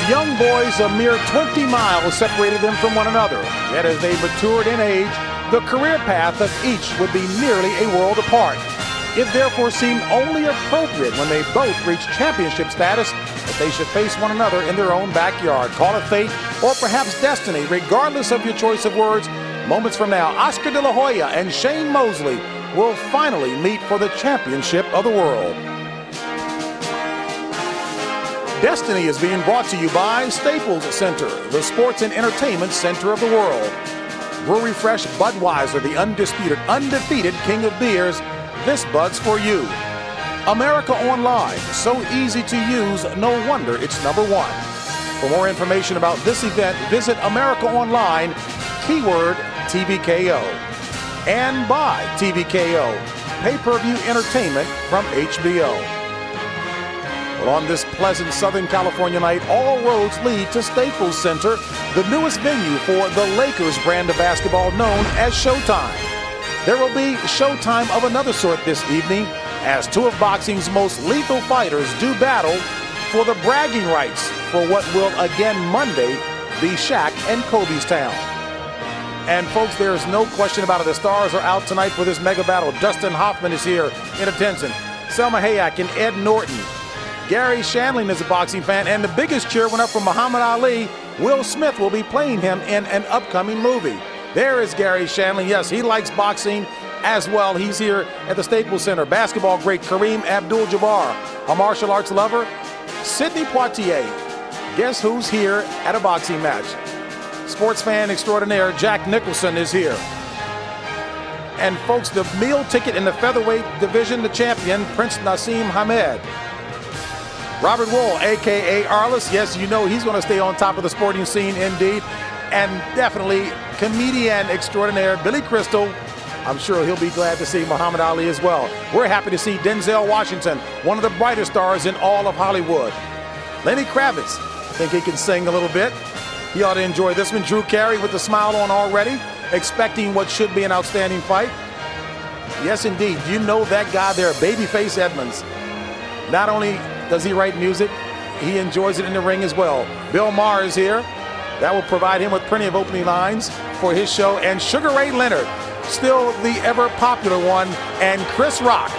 young boys, a mere 20 miles separated them from one another. Yet as they matured in age, the career path of each would be nearly a world apart. It therefore seemed only appropriate when they both reached championship status that they should face one another in their own backyard. Call it fate or perhaps destiny, regardless of your choice of words. Moments from now, Oscar De La Hoya and Shane Mosley will finally meet for the championship of the world. Destiny is being brought to you by Staples Center, the sports and entertainment center of the world. Brewery Fresh Budweiser, the undefeated king of beers. This Bud's for you. America Online, so easy to use, no wonder it's #1. For more information about this event, visit America Online, keyword TVKO. And by TVKO, pay-per-view entertainment from HBO. Well, on this pleasant Southern California night, all roads lead to Staples Center, the newest venue for the Lakers brand of basketball known as Showtime. There will be Showtime of another sort this evening as two of boxing's most lethal fighters do battle for the bragging rights for what will again Monday be Shaq and Kobe's town. And folks, there is no question about it. The stars are out tonight for this mega battle. Dustin Hoffman is here in attendance. Selma Hayek and Ed Norton. Gary Shandling is a boxing fan, and the biggest cheer went up from Muhammad Ali. Will Smith will be playing him in an upcoming movie. There is Gary Shandling. Yes, he likes boxing as well. He's here at the Staples Center. Basketball great Kareem Abdul-Jabbar, a martial arts lover, Sidney Poitier. Guess who's here at a boxing match? Sports fan extraordinaire Jack Nicholson is here. And folks, the meal ticket in the featherweight division, the champion, Prince Nassim Hamed. Robert Wool, a.k.a. Arliss. Yes, you know he's going to stay on top of the sporting scene indeed. And definitely comedian extraordinaire Billy Crystal. I'm sure he'll be glad to see Muhammad Ali as well. We're happy to see Denzel Washington, one of the brightest stars in all of Hollywood. Lenny Kravitz, I think he can sing a little bit. He ought to enjoy this one. Drew Carey with the smile on already, expecting what should be an outstanding fight. Yes, indeed. You know that guy there, Babyface Edmonds. Not only does he write music, he enjoys it in the ring as well. Bill Maher is here. That will provide him with plenty of opening lines for his show. And Sugar Ray Leonard, still the ever popular one, and Chris Rock.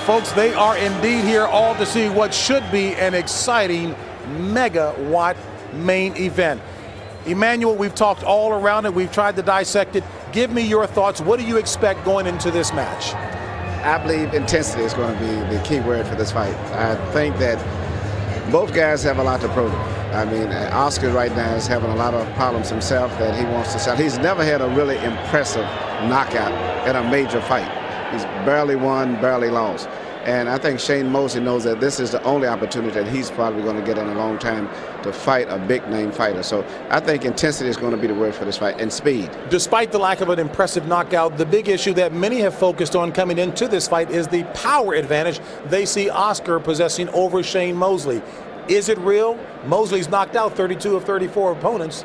Folks, they are indeed here all to see what should be an exciting megawatt main event. Emmanuel, we've talked all around it. We've tried to dissect it. Give me your thoughts. What do you expect going into this match? I believe intensity is going to be the key word for this fight. I think that both guys have a lot to prove. I mean, Oscar right now is having a lot of problems himself that he wants to sell. He's never had a really impressive knockout in a major fight. He's barely won, barely lost. And I think Shane Mosley knows that this is the only opportunity that he's probably going to get in a long time to fight a big-name fighter. So I think intensity is going to be the word for this fight, and speed. Despite the lack of an impressive knockout, the big issue that many have focused on coming into this fight is the power advantage they see Oscar possessing over Shane Mosley. Is it real? Mosley's knocked out 32 of 34 opponents.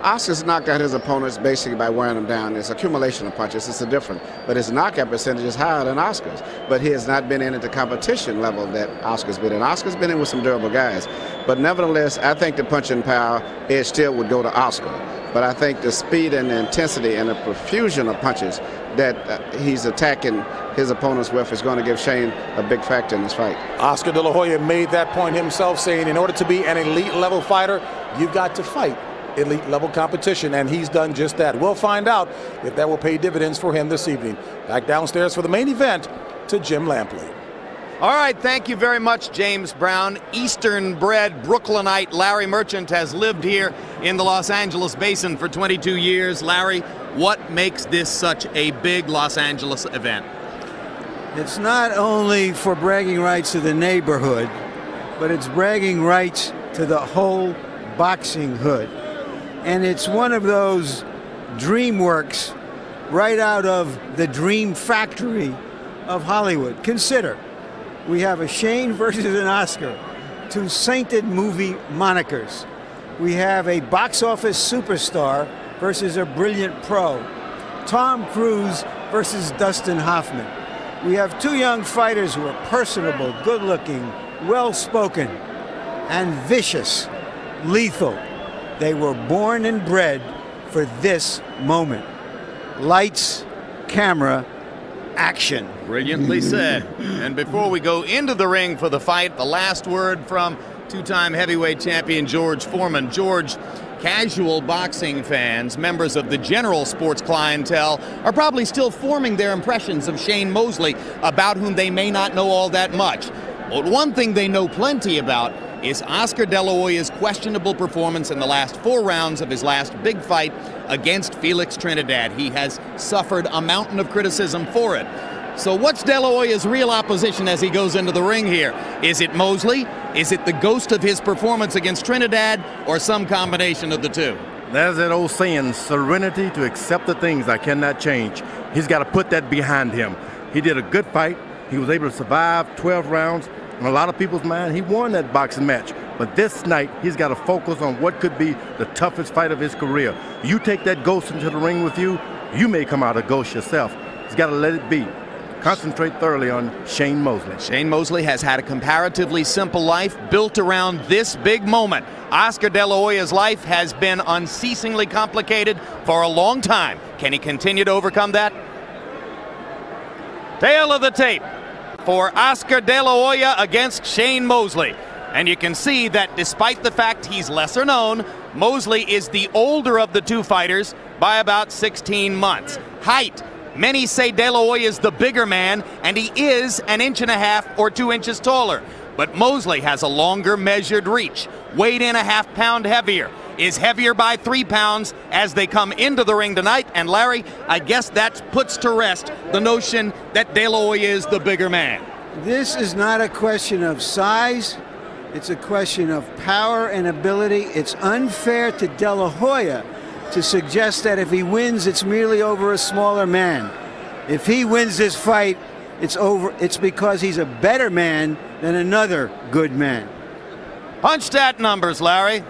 Oscar's knocked out his opponents basically by wearing them down. It's accumulation of punches. It's a different. But his knockout percentage is higher than Oscar's. But he has not been in at the competition level that Oscar's been in. Oscar's been in with some durable guys. But nevertheless, I think the punching power, it still would go to Oscar. But I think the speed and the intensity and the profusion of punches that he's attacking his opponents with is going to give Shane a big factor in this fight. Oscar De La Hoya made that point himself, saying in order to be an elite level fighter, you've got to fight elite level competition, and he's done just that. We'll find out if that will pay dividends for him this evening. Back downstairs for the main event to Jim Lampley. All right, thank you very much, James Brown. Eastern-bred Brooklynite Larry Merchant has lived here in the Los Angeles Basin for 22 years. Larry, what makes this such a big Los Angeles event? It's not only for bragging rights to the neighborhood, but it's bragging rights to the whole boxing hood. And it's one of those dream works right out of the dream factory of Hollywood. Consider, we have a Shane versus an Oscar, two sainted movie monikers. We have a box office superstar versus a brilliant pro. Tom Cruise versus Dustin Hoffman. We have two young fighters who are personable, good-looking, well-spoken. and vicious, lethal. They were born and bred for this moment. Lights, camera, action. Brilliantly said. And before we go into the ring for the fight, the last word from two-time heavyweight champion George Foreman. George, casual boxing fans, members of the general sports clientele, are probably still forming their impressions of Shane Mosley, about whom they may not know all that much. But one thing they know plenty about is Oscar De La Hoya's questionable performance in the last 4 rounds of his last big fight against Felix Trinidad. He has suffered a mountain of criticism for it. So what's De La Hoya's real opposition as he goes into the ring here? Is it Mosley? Is it the ghost of his performance against Trinidad, or some combination of the two? There's that old saying, serenity to accept the things I cannot change. He's got to put that behind him. He did a good fight. He was able to survive 12 rounds. In a lot of people's mind, he won that boxing match. But this night, he's got to focus on what could be the toughest fight of his career. You take that ghost into the ring with you, you may come out a ghost yourself. He's got to let it be. Concentrate thoroughly on Shane Mosley. Shane Mosley has had a comparatively simple life built around this big moment. Oscar De La Hoya's life has been unceasingly complicated for a long time. Can he continue to overcome that? Tail of the tape for Oscar De La Hoya against Shane Mosley. And you can see that despite the fact he's lesser known, Mosley is the older of the two fighters by about 16 months. Height. Many say De La Hoya is the bigger man, and he is 1.5 inches or 2 inches taller. But Mosley has a longer measured reach, weighed in 1/2 pound heavier, is heavier by 3 pounds as they come into the ring tonight. And Larry, I guess that puts to rest the notion that De La Hoya is the bigger man. This is not a question of size. It's a question of power and ability. It's unfair to De La Hoya to suggest that if he wins, it's merely over a smaller man. If he wins this fight, it's because he's a better man than another good man. Punch stat numbers, Larry.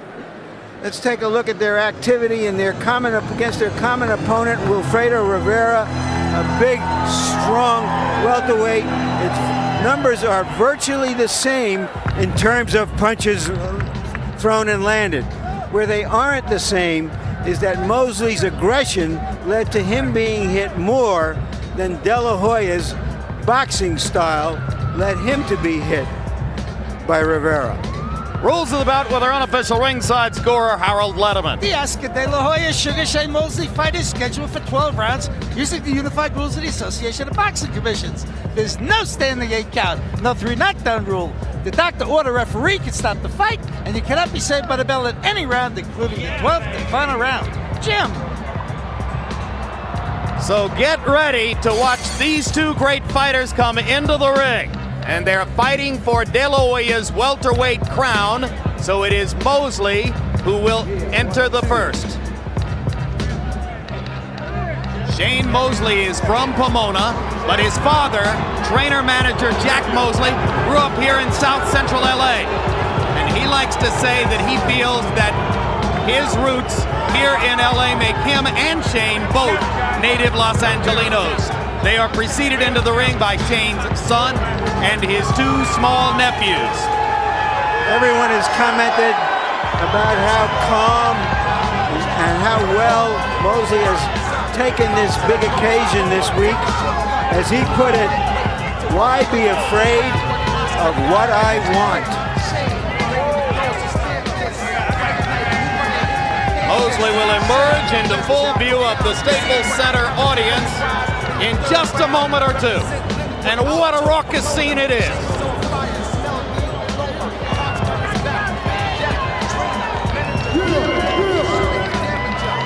Let's take a look at their activity and their against their common opponent, Wilfredo Rivera, a big, strong welterweight. Its numbers are virtually the same in terms of punches thrown and landed. Where they aren't the same is that Mosley's aggression led to him being hit more than De La Hoya's boxing style led him to be hit by Rivera. Rules of the bout with our unofficial ringside scorer, Harold Letterman. The Oscar De La Hoya Sugar Shane Mosley fight is scheduled for 12 rounds using the unified rules of the Association of Boxing Commissions. There's no standing 8 count, no 3 knockdown rule. The doctor or the referee can stop the fight, and you cannot be saved by the bell at any round, including the 12th and final round. Jim. So get ready to watch these two great fighters come into the ring. And they're fighting for De La Hoya's welterweight crown. So it is Mosley who will enter the first. Shane Mosley is from Pomona, but his father, trainer-manager Jack Mosley, grew up here in South Central LA. And he likes to say that he feels that his roots here in LA make him and Shane both native Los Angelinos. They are preceded into the ring by Shane's son and his 2 small nephews. Everyone has commented about how calm and how well Mosley has taken this big occasion this week. As he put it, why be afraid of what I want? Mosley will emerge into full view of the Staples Center audience in just a moment or two. And what a raucous scene it is.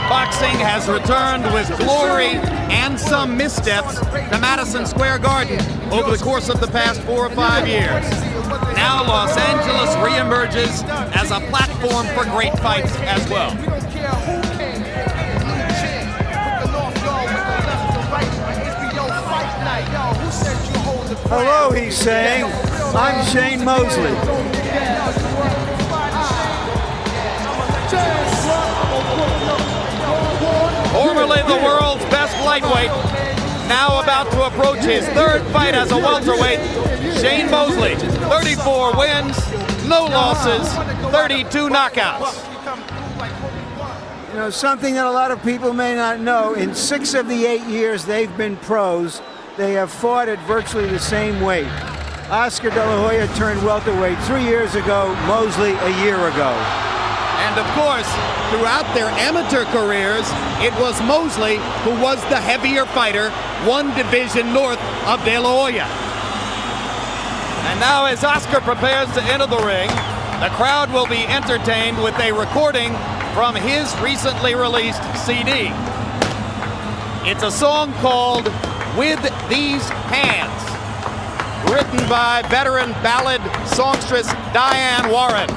Boxing has returned with glory and some missteps to Madison Square Garden over the course of the past 4 or 5 years. Now Los Angeles reemerges as a platform for great fights as well. Hello, he's saying. I'm Shane Mosley. Formerly the world's best lightweight, now about to approach his 3rd fight as a welterweight, Shane Mosley, 34 wins, no losses, 32 knockouts. You know, something that a lot of people may not know, in 6 of the 8 years they've been pros, they have fought at virtually the same weight. Oscar De La Hoya turned welterweight 3 years ago, Mosley a year ago. And of course, throughout their amateur careers, it was Mosley who was the heavier fighter, 1 division north of De La Hoya. And now as Oscar prepares to enter the ring, the crowd will be entertained with a recording from his recently released CD. It's a song called With These Hands, written by veteran ballad songstress Diane Warren.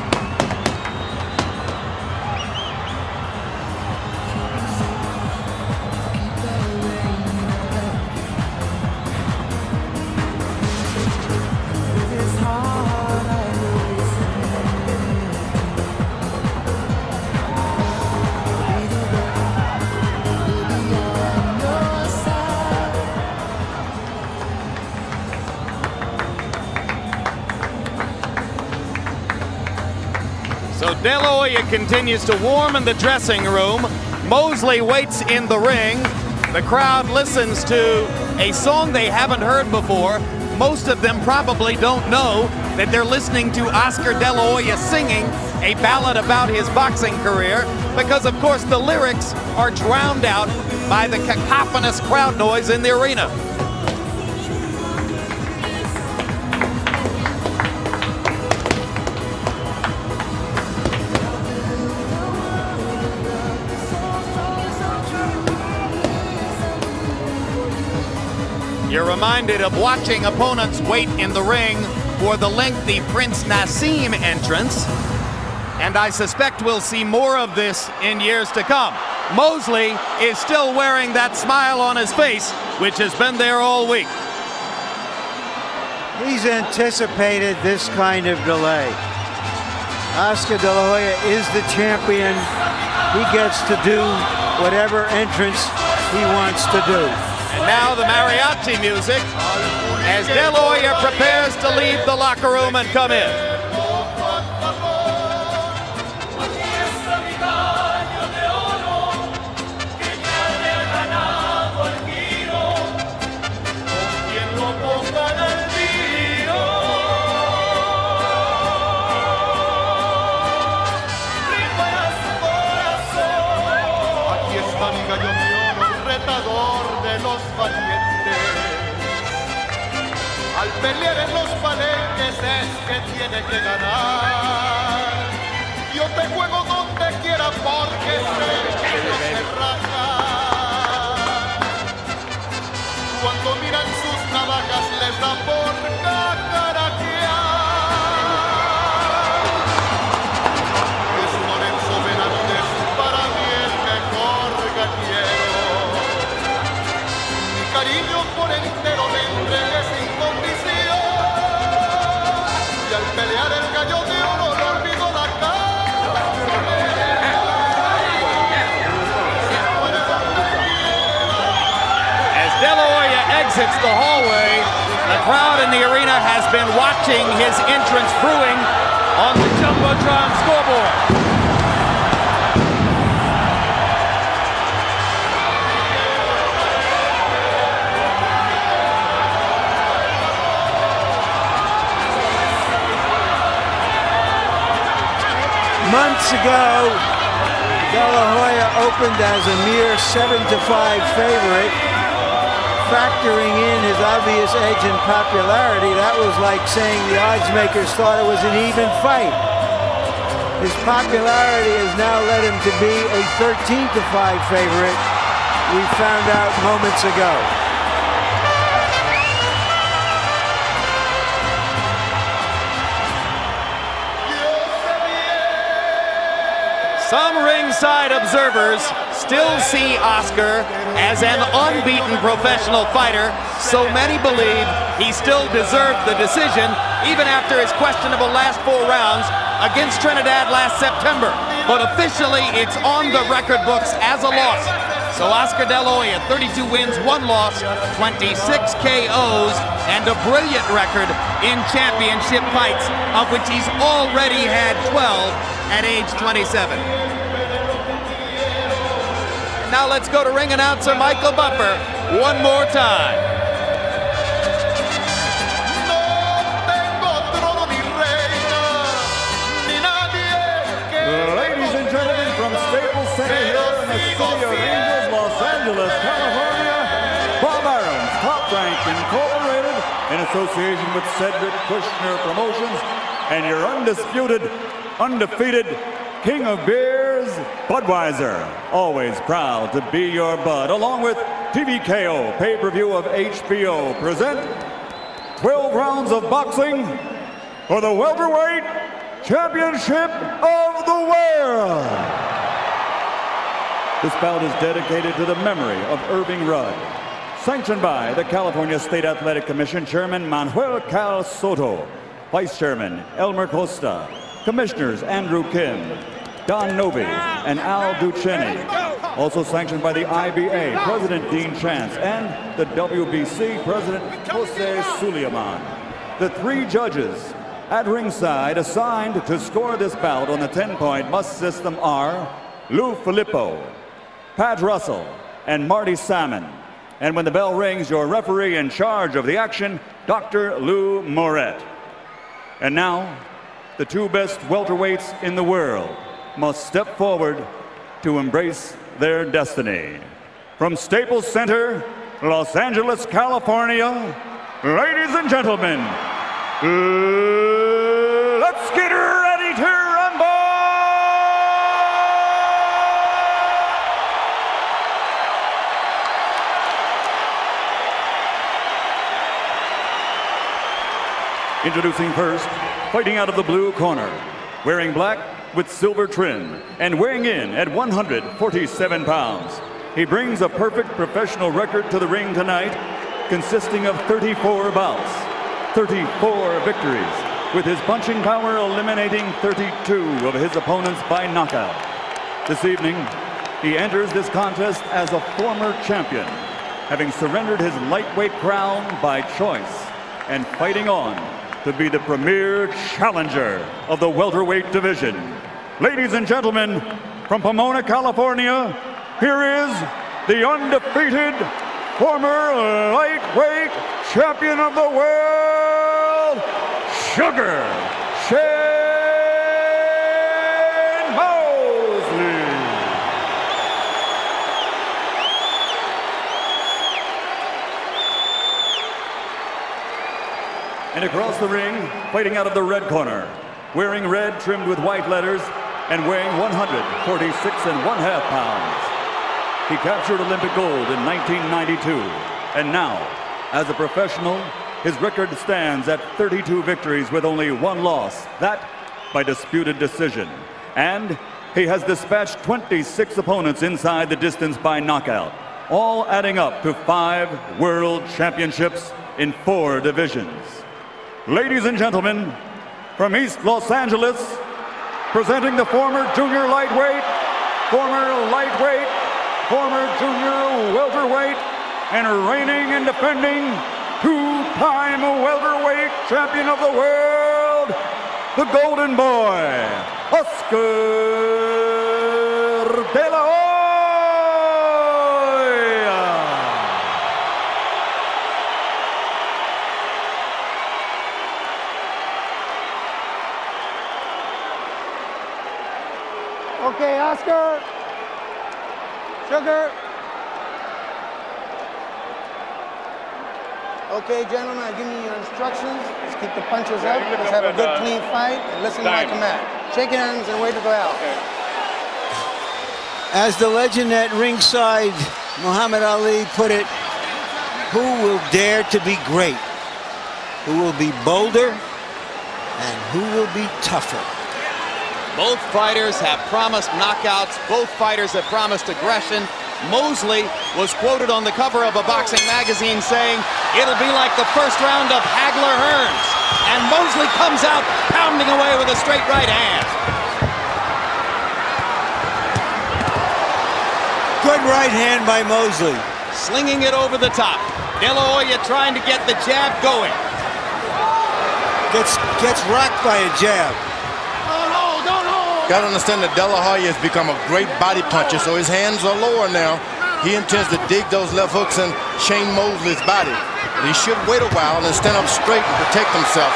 So De La Hoya continues to warm in the dressing room. Mosley waits in the ring. The crowd listens to a song they haven't heard before. Most of them probably don't know that they're listening to Oscar De La Hoya singing a ballad about his boxing career, because of course the lyrics are drowned out by the cacophonous crowd noise in the arena. You're reminded of watching opponents wait in the ring for the lengthy Prince Nassim entrance, and I suspect we'll see more of this in years to come. Mosley is still wearing that smile on his face, which has been there all week. He's anticipated this kind of delay. Oscar De La Hoya is the champion. He gets to do whatever entrance he wants to do. And now the mariachi music as De La Hoya prepares to leave the locker room and come in. Al pelear en los palenques es que tiene que ganar. Yo te juego donde quiera porque sé que no se raja. Cuando miran sus navajas les da por cacaraquear. Es Lorenzo Benavides para mí el mejor gallero. Mi cariño por entero le entregué sin condición. Y al pelear el gallo de oro no olvido la As De La Hoya exits the hallway, the crowd in the arena has been watching his entrance brewing on the Jumbotron scoreboard. Months ago, De La Hoya opened as a mere 7-5 favorite. Factoring in his obvious edge in popularity, that was like saying the odds makers thought it was an even fight. His popularity has now led him to be a 13-5 favorite, we found out moments ago. Some ringside observers still see Oscar as an unbeaten professional fighter, so many believe he still deserved the decision even after his questionable last 4 rounds against Trinidad last September. But officially, it's on the record books as a loss. So Oscar De La Hoya, 32 wins, 1 loss, 26 KOs, and a brilliant record in championship fights, of which he's already had 12 at age 27. And now let's go to ring announcer Michael Buffer one more time. Ladies and gentlemen, from Staples Center here in the city of Angels, Los Angeles, California, Bob Arum's Top Rank Incorporated, in association with Cedric Kushner Promotions, and your undisputed, undefeated King of Beers, Budweiser. Always proud to be your bud, along with TVKO, pay-per-view of HBO, present 12 rounds of boxing for the welterweight championship of the world. This bout is dedicated to the memory of Irving Rudd. Sanctioned by the California State Athletic Commission Chairman Manuel Cal Soto, Vice Chairman Elmer Costa, Commissioners Andrew Kim, Don Novi, and Al Duchenne. Also sanctioned by the IBA, President Dean Chance, and the WBC, President Jose Sulaiman. The 3 judges at ringside assigned to score this bout on the 10-point must system are Lou Filippo, Pat Russell, and Marty Salmon. And when the bell rings, your referee in charge of the action, Dr. Lou Moret. And now, the 2 best welterweights in the world must step forward to embrace their destiny. From Staples Center, Los Angeles, California, ladies and gentlemen, let's get ready to rumble! Introducing first, fighting out of the blue corner, wearing black with silver trim, and weighing in at 147 pounds. He brings a perfect professional record to the ring tonight, consisting of 34 bouts, 34 victories, with his punching power eliminating 32 of his opponents by knockout. This evening, he enters this contest as a former champion, having surrendered his lightweight crown by choice and fighting on to be the premier challenger of the welterweight division. Ladies and gentlemen, from Pomona, California, here is the undefeated former lightweight champion of the world, Sugar Shane Mosley. And across the ring, fighting out of the red corner, wearing red trimmed with white letters and weighing 146.5 pounds. He captured Olympic gold in 1992, and now, as a professional, his record stands at 32 victories with only 1 loss, that by disputed decision. And he has dispatched 26 opponents inside the distance by knockout, all adding up to 5 world championships in 4 divisions. Ladies and gentlemen, from East Los Angeles, presenting the former junior lightweight, former lightweight, former junior welterweight, and reigning and defending 2-time welterweight champion of the world, the Golden Boy, Oscar De La Hoya. Okay, Oscar, Sugar. Okay, gentlemen, I give you your instructions. Let's keep the punches up. Let's have a good, clean fight, and listen to my command. Shake hands and wait to go out. As the legend at ringside, Muhammad Ali, put it, who will dare to be great? Who will be bolder? And who will be tougher? Both fighters have promised knockouts. Both fighters have promised aggression. Mosley was quoted on the cover of a boxing magazine saying, "It'll be like the first round of Hagler Hearns." And Mosley comes out pounding away with a straight right hand. Good right hand by Mosley. Slinging it over the top. De La Hoya trying to get the jab going. Gets rocked by a jab. Got to understand that De La Hoya has become a great body puncher, so his hands are lower now. He intends to dig those left hooks in Shane Mosley's body. But he should wait a while and stand up straight and protect himself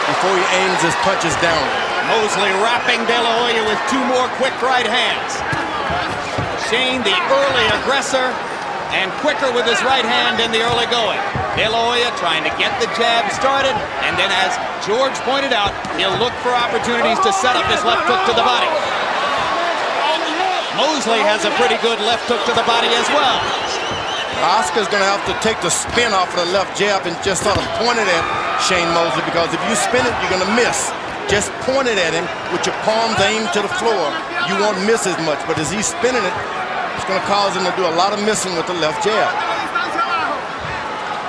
before he aims his punches down. Mosley wrapping De La Hoya with 2 more quick right hands. Shane, the early aggressor, and quicker with his right hand in the early going. De La Hoya trying to get the jab started, and then as George pointed out, he'll look for opportunities to set up his left hook to the body. Mosley has a pretty good left hook to the body as well. Oscar's going to have to take the spin off of the left jab and just sort of point it at Shane Mosley, because if you spin it, you're going to miss. Just point it at him with your palms aimed to the floor. You won't miss as much, but as he's spinning it, it's going to cause him to do a lot of missing with the left jab.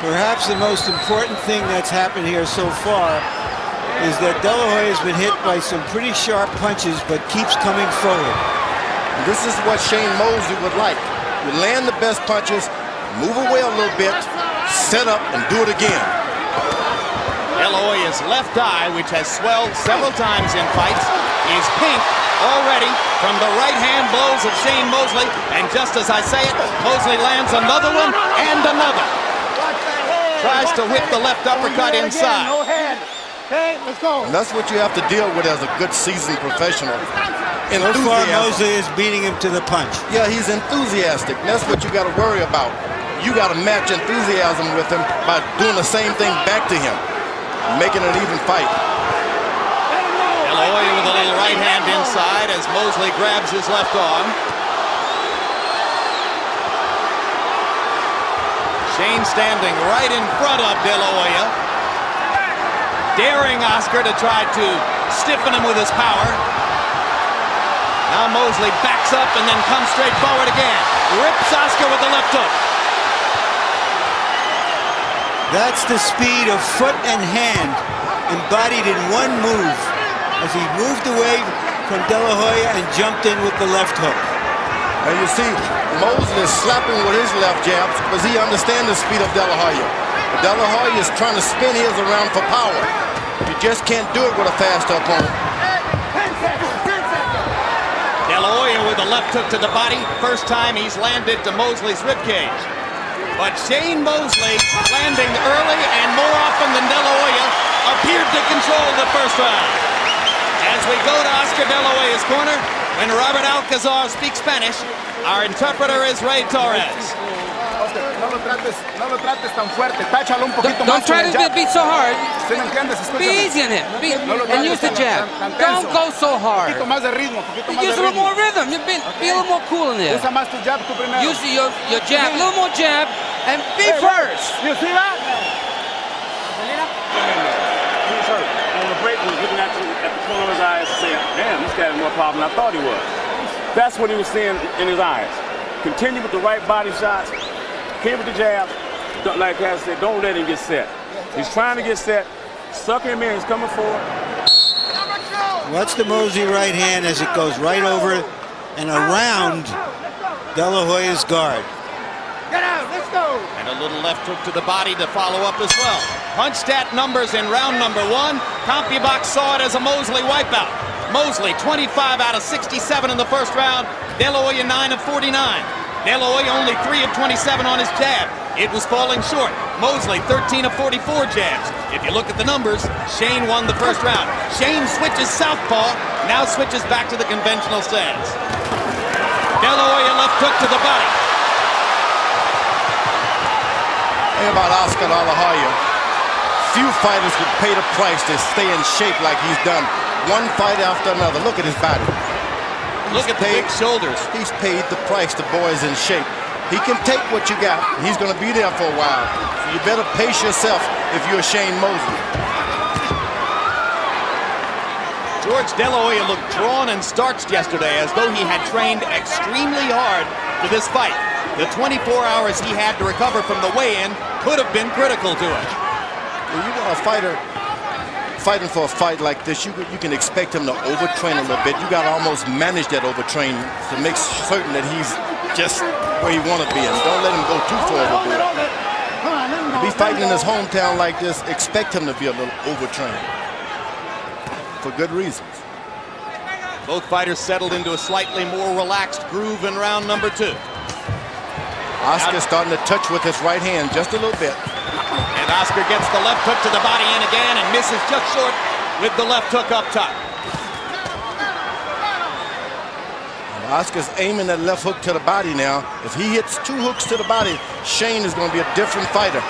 Perhaps the most important thing that's happened here so far is that De La Hoya has been hit by some pretty sharp punches, but keeps coming forward. This is what Shane Mosley would like. You land the best punches, move away a little bit, set up, and do it again. De La Hoya's left eye, which has swelled several times in fights, is pink already from the right-hand blows of Shane Mosley. And just as I say it, Mosley lands another one and another. Tries to whip the left uppercut inside. No head. Okay, let's go. And that's what you have to deal with as a good seasoned professional. So far, Mosley is beating him to the punch. Yeah, he's enthusiastic. And that's what you got to worry about. You got to match enthusiasm with him by doing the same thing back to him, making it an even fight. De La Hoya with a little right hand inside as Mosley grabs his left arm. Shane standing right in front of De La Hoya, daring Oscar to try to stiffen him with his power. Now Mosley backs up and then comes straight forward again. Rips Oscar with the left hook. That's the speed of foot and hand embodied in one move, as he moved away from De La Hoya and jumped in with the left hook. And you see, Mosley is slapping with his left jabs because he understands the speed of De La Hoya. But De La Hoya is trying to spin his around for power. You just can't do it with a faster opponent. De La Hoya with a left hook to the body. First time he's landed to Mosley's ribcage. But Shane Mosley, landing early and more often than De La Hoya, appeared to control the first round. As we go to Oscar De La Hoya's corner, when Robert Alcazar speaks Spanish, our interpreter is Ray Torres. Don't try to be so hard. Be easy on him. And use the jab. Don't go so hard. Use a little more rhythm. Be a little more cool in there. Use your jab, a little more jab, and be first. You see that? He was hurt. On the break, he was looking at the corner of his eyes saying, damn, this guy is more powerful than I thought he was. That's what he was seeing in his eyes. Continue with the right body shots. Hit with the jab. Like I said, don't let him get set. He's trying to get set. Suck him in. He's coming forward. Watch the Mosley right hand as it goes right over and around De La Hoya's guard. Get out, let's go. And a little left hook to the body to follow up as well. Punch stat numbers in round number 1. CompuBox saw it as a Mosley wipeout. Mosley 25 out of 67 in the first round. De La Hoya 9 of 49. De La Hoya only 3 of 27 on his jab. It was falling short. Mosley 13 of 44 jabs. If you look at the numbers, Shane won the first round. Shane switches southpaw, now switches back to the conventional stance. De La Hoya left hook to the body. Think about Oscar De La Hoya. Few fighters would pay the price to stay in shape like he's done. One fight after another. Look at his body. Look at the big shoulders. He's paid the price to boys in shape. He can take what you got. He's going to be there for a while. So you better pace yourself if you're Shane Mosley. George De La Hoya looked drawn and starched yesterday, as though he had trained extremely hard for this fight. The 24 hours he had to recover from the weigh-in could have been critical to him. When you got a fighter fighting for a fight like this, you can expect him to overtrain a little bit. You got to almost manage that overtrain to make certain that he's just where he want to be, and don't let him go too far overboard. To be fighting in his hometown like this, expect him to be a little overtrained for good reasons. Both fighters settled into a slightly more relaxed groove in round number 2. Oscar starting to touch with his right hand just a little bit. And Oscar gets the left hook to the body in again and misses just short with the left hook up top. And Oscar's aiming that left hook to the body now. If he hits 2 hooks to the body, Shane is going to be a different fighter.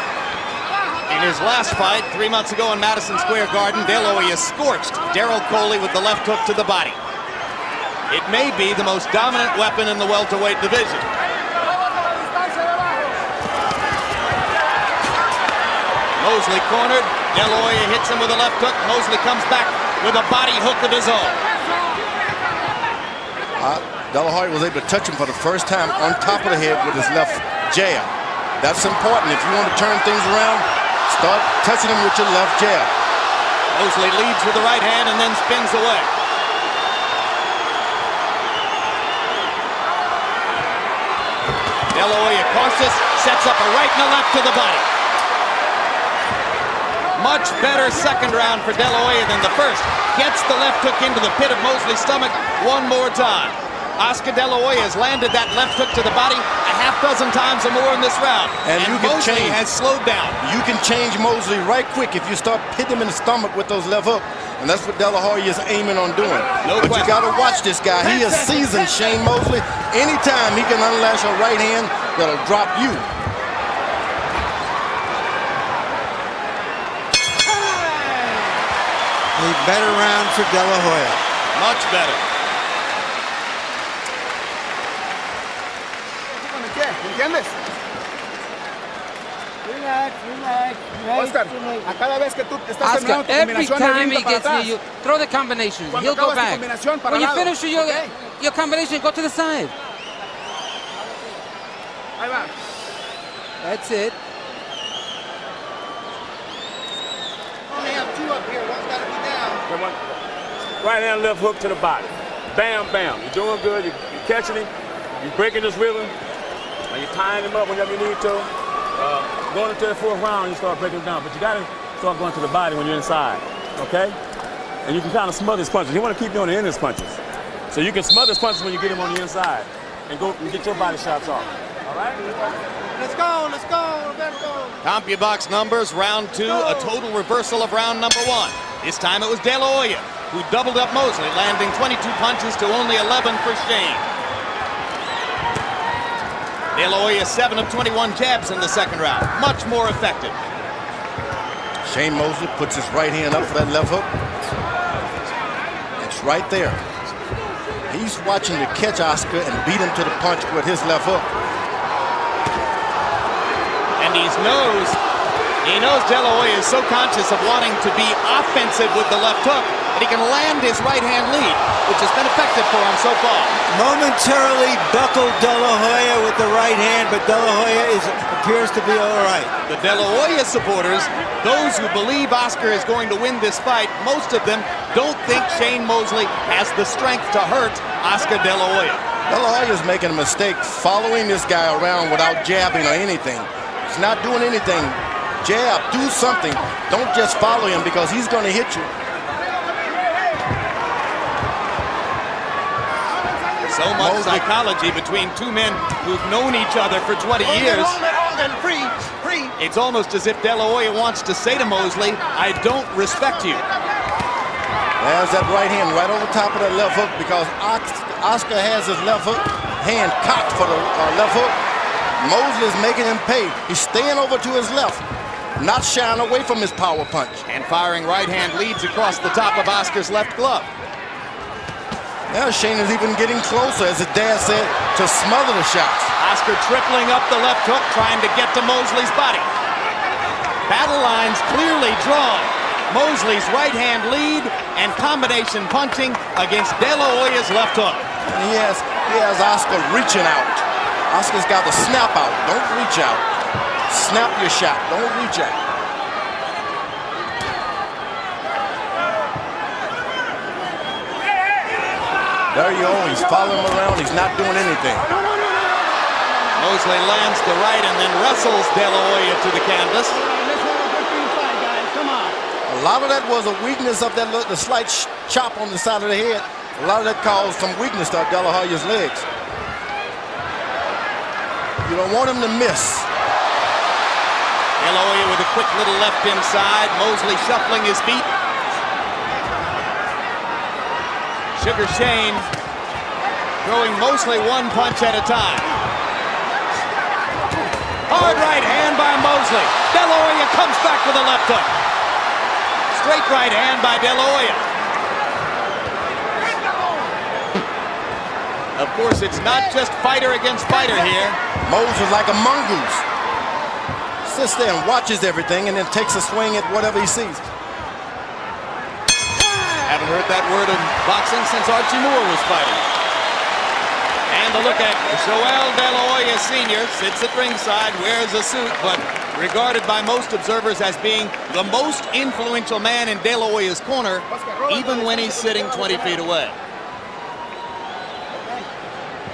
In his last fight 3 months ago in Madison Square Garden, De La Hoya scorched Daryl Coley with the left hook to the body. It may be the most dominant weapon in the welterweight division. Mosley cornered. De La Hoya hits him with a left hook. Mosley comes back with a body hook of his own. De La Hoya was able to touch him for the first time on top of the head with his left jab. That's important. If you want to turn things around, start touching him with your left jab. Mosley leads with the right hand and then spins away. De La Hoya cautious, sets up a right and a left to the body. Much better second round for De La Hoya than the first. Gets the left hook into the pit of Mosley's stomach one more time. Oscar De La Hoya has landed that left hook to the body a half dozen times or more in this round. And you can Mosley has slowed down. You can change Mosley right quick if you start hitting him in the stomach with those left hooks. And that's what De La Hoya is aiming on doing. But you got to watch this guy. He is seasoned, Shane Mosley. Anytime he can unlash a right hand that'll drop you. A better round for De La Hoya. Much better. ¿Entiendes? Oscar, a cada vez que tú estás Oscar, every time he gets near you, throw the combinations. He'll go back. When you finish your combination, go to the side. Ahí va. That's it. Only have 2 up here. One's got to be down. Right hand, left hook to the body. Bam, bam. You're doing good. You're catching him. You're breaking this rhythm. And you're tying him up whenever you need to. Going into the 4th round, you start breaking him down. But you got to start going to the body when you're inside. Okay? And you can kind of smother his punches. You want to keep doing the end of his punches. So you can smother his punches when you get him on the inside. And go and get your body shots off. All right? Let's go, let's go, let's go. CompuBox numbers, round 2, a total reversal of round number 1. This time it was De La Hoya who doubled up Mosley, landing 22 punches to only 11 for Shane. De La Hoya 7 of 21 jabs in the second round, much more effective. Shane Mosley puts his right hand up for that left hook. It's right there. He's watching to catch Oscar and beat him to the punch with his left hook. And he knows De La Hoya is so conscious of wanting to be offensive with the left hook that he can land his right hand lead, which has been effective for him so far. Momentarily buckled De La Hoya with the right hand, but De La Hoya appears to be all right. The De La Hoya supporters, those who believe Oscar is going to win this fight, most of them don't think Shane Mosley has the strength to hurt Oscar De La Hoya. De La Hoya is making a mistake following this guy around without jabbing or anything. He's not doing anything. Jab, do something. Don't just follow him because he's going to hit you. So much psychology between two men who've known each other for 20 years. It's almost as if De La Hoya wants to say to Mosley, I don't respect you. There's that right hand right over top of that left hook because Oscar has his left hook hand cocked for the left hook. Mosley is making him pay. He's staying over to his left, not shying away from his power punch. And firing right hand leads across the top of Oscar's left glove. Now Shane is even getting closer, as his dad said, to smother the shots. Oscar tripling up the left hook, trying to get to Mosley's body. Battle lines clearly drawn. Mosley's right hand lead and combination punching against De La Hoya's left hook. And he has Oscar reaching out. Oscar's got to snap out. Don't reach out. Snap your shot. Don't reach out. There you go. He's following him around. He's not doing anything. Mosley lands the right and then wrestles De La Hoya to the canvas. A lot of that was a weakness of that the slight chop on the side of the head. A lot of that caused some weakness to De La Hoya's legs. You don't want him to miss. De La Hoya with a quick little left inside. Mosley shuffling his feet. Sugar Shane throwing Mosley one punch at a time. Hard right hand by Mosley. De La Hoya comes back with a left hook. Straight right hand by De La Hoya. Of course, it's not just fighter against fighter here. Mose is like a mongoose. Sits there and watches everything and then takes a swing at whatever he sees. Haven't heard that word in boxing since Archie Moore was fighting. And a look at Joel De La Hoya Sr. sits at ringside, wears a suit, but regarded by most observers as being the most influential man in De La Hoya's corner, even when he's sitting 20 feet away.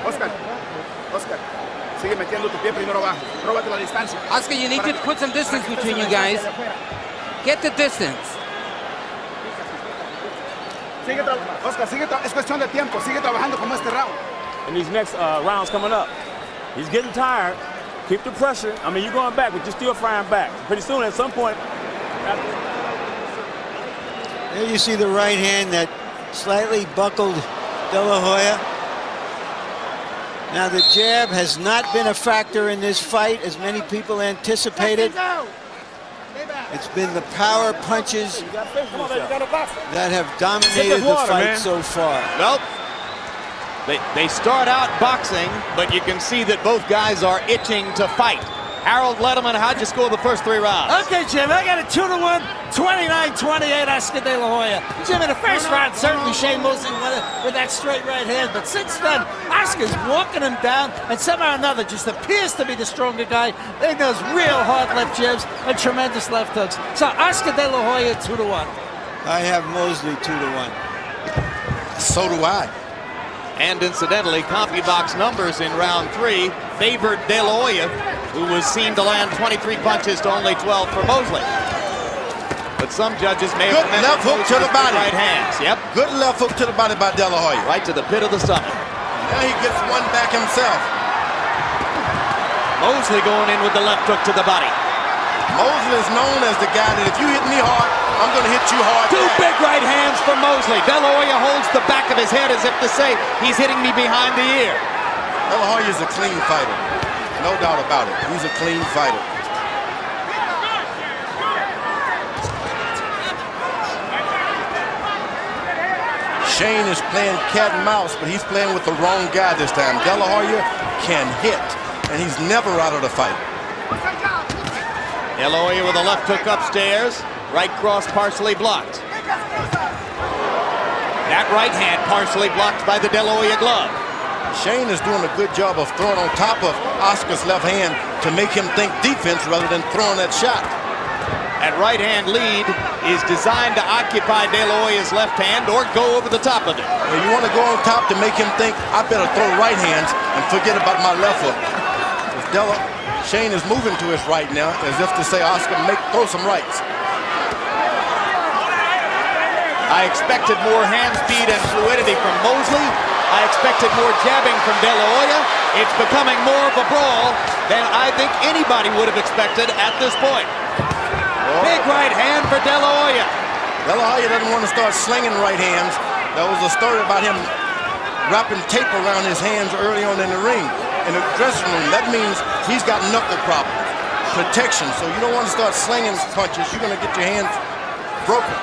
Oscar, sigue metiendo tu pie primero abajo. Róbate la distancia. Oscar, you need to put some distance between you guys. Get the distance. Oscar, es cuestión de tiempo. Sigue trabajando como este round. In these next rounds coming up, he's getting tired. Keep the pressure. I mean, you're going back, but you're still frying back. Pretty soon, at some point. There you see the right hand that slightly buckled De La Hoya. Now, the jab has not been a factor in this fight, as many people anticipated. It's been the power punches that have dominated the fight so far. Well, they start out boxing, but you can see that both guys are itching to fight. Harold Letterman, how'd you score the first 3 rounds? Okay, Jim, I got a 2-1, 29-28, Oscar De La Hoya. Jim, in the first round, certainly Shane Mosley won it with that straight right hand, but since then, Oscar's walking him down, and somehow or another just appears to be the stronger guy. They those real hard left jabs and tremendous left hooks. So Oscar De La Hoya, 2-1. I have Mosley 2-1. So do I. And incidentally, CompuBox numbers in round 3 favored De La Hoya, who was seen to land 23 punches to only 12 for Mosley. But some judges may have good left hook to the body. Right hands. Yep. Good left hook to the body by De La Hoya. Right to the pit of the stomach. Now he gets one back himself. Mosley going in with the left hook to the body. Mosley is known as the guy that if you hit me hard, I'm going to hit you hard. 2 big right hands from Mosley. De La Hoya holds the back of his head as if to say, he's hitting me behind the ear. De La Hoya is a clean fighter. No doubt about it. He's a clean fighter. Shane is playing cat and mouse, but he's playing with the wrong guy this time. De La Hoya can hit, and he's never out of the fight. De La Hoya with a left hook upstairs. Right cross partially blocked. That right hand partially blocked by the De La Hoya glove. Shane is doing a good job of throwing on top of Oscar's left hand to make him think defense rather than throwing that shot. That right hand lead is designed to occupy De La Hoya's left hand or go over the top of it. Well, you want to go on top to make him think, I better throw right hands and forget about my left hook. Shane is moving to his right now as if to say, Oscar, throw some rights. I expected more hand speed and fluidity from Mosley. I expected more jabbing from De La Hoya. It's becoming more of a brawl than I think anybody would have expected at this point. Big right hand for De La Hoya. De La Hoya doesn't want to start slinging right hands. There was a story about him wrapping tape around his hands early on in the ring. In the dressing room, that means he's got knuckle problems. Protection, so you don't want to start slinging punches. You're going to get your hands broken.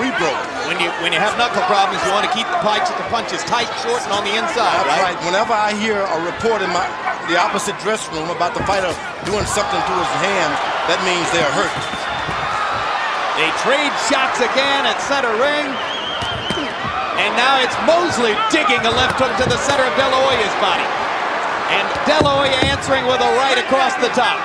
Rebroken. When you have knuckle problems, you want to keep the punches tight, short, and on the inside, right? Whenever I hear a report in the opposite dressing room about the fighter doing something to his hands, that means they're hurt. They trade shots again at center ring. And now it's Mosley digging a left hook to the center of De La Hoya's body. And De La Hoya answering with a right across the top.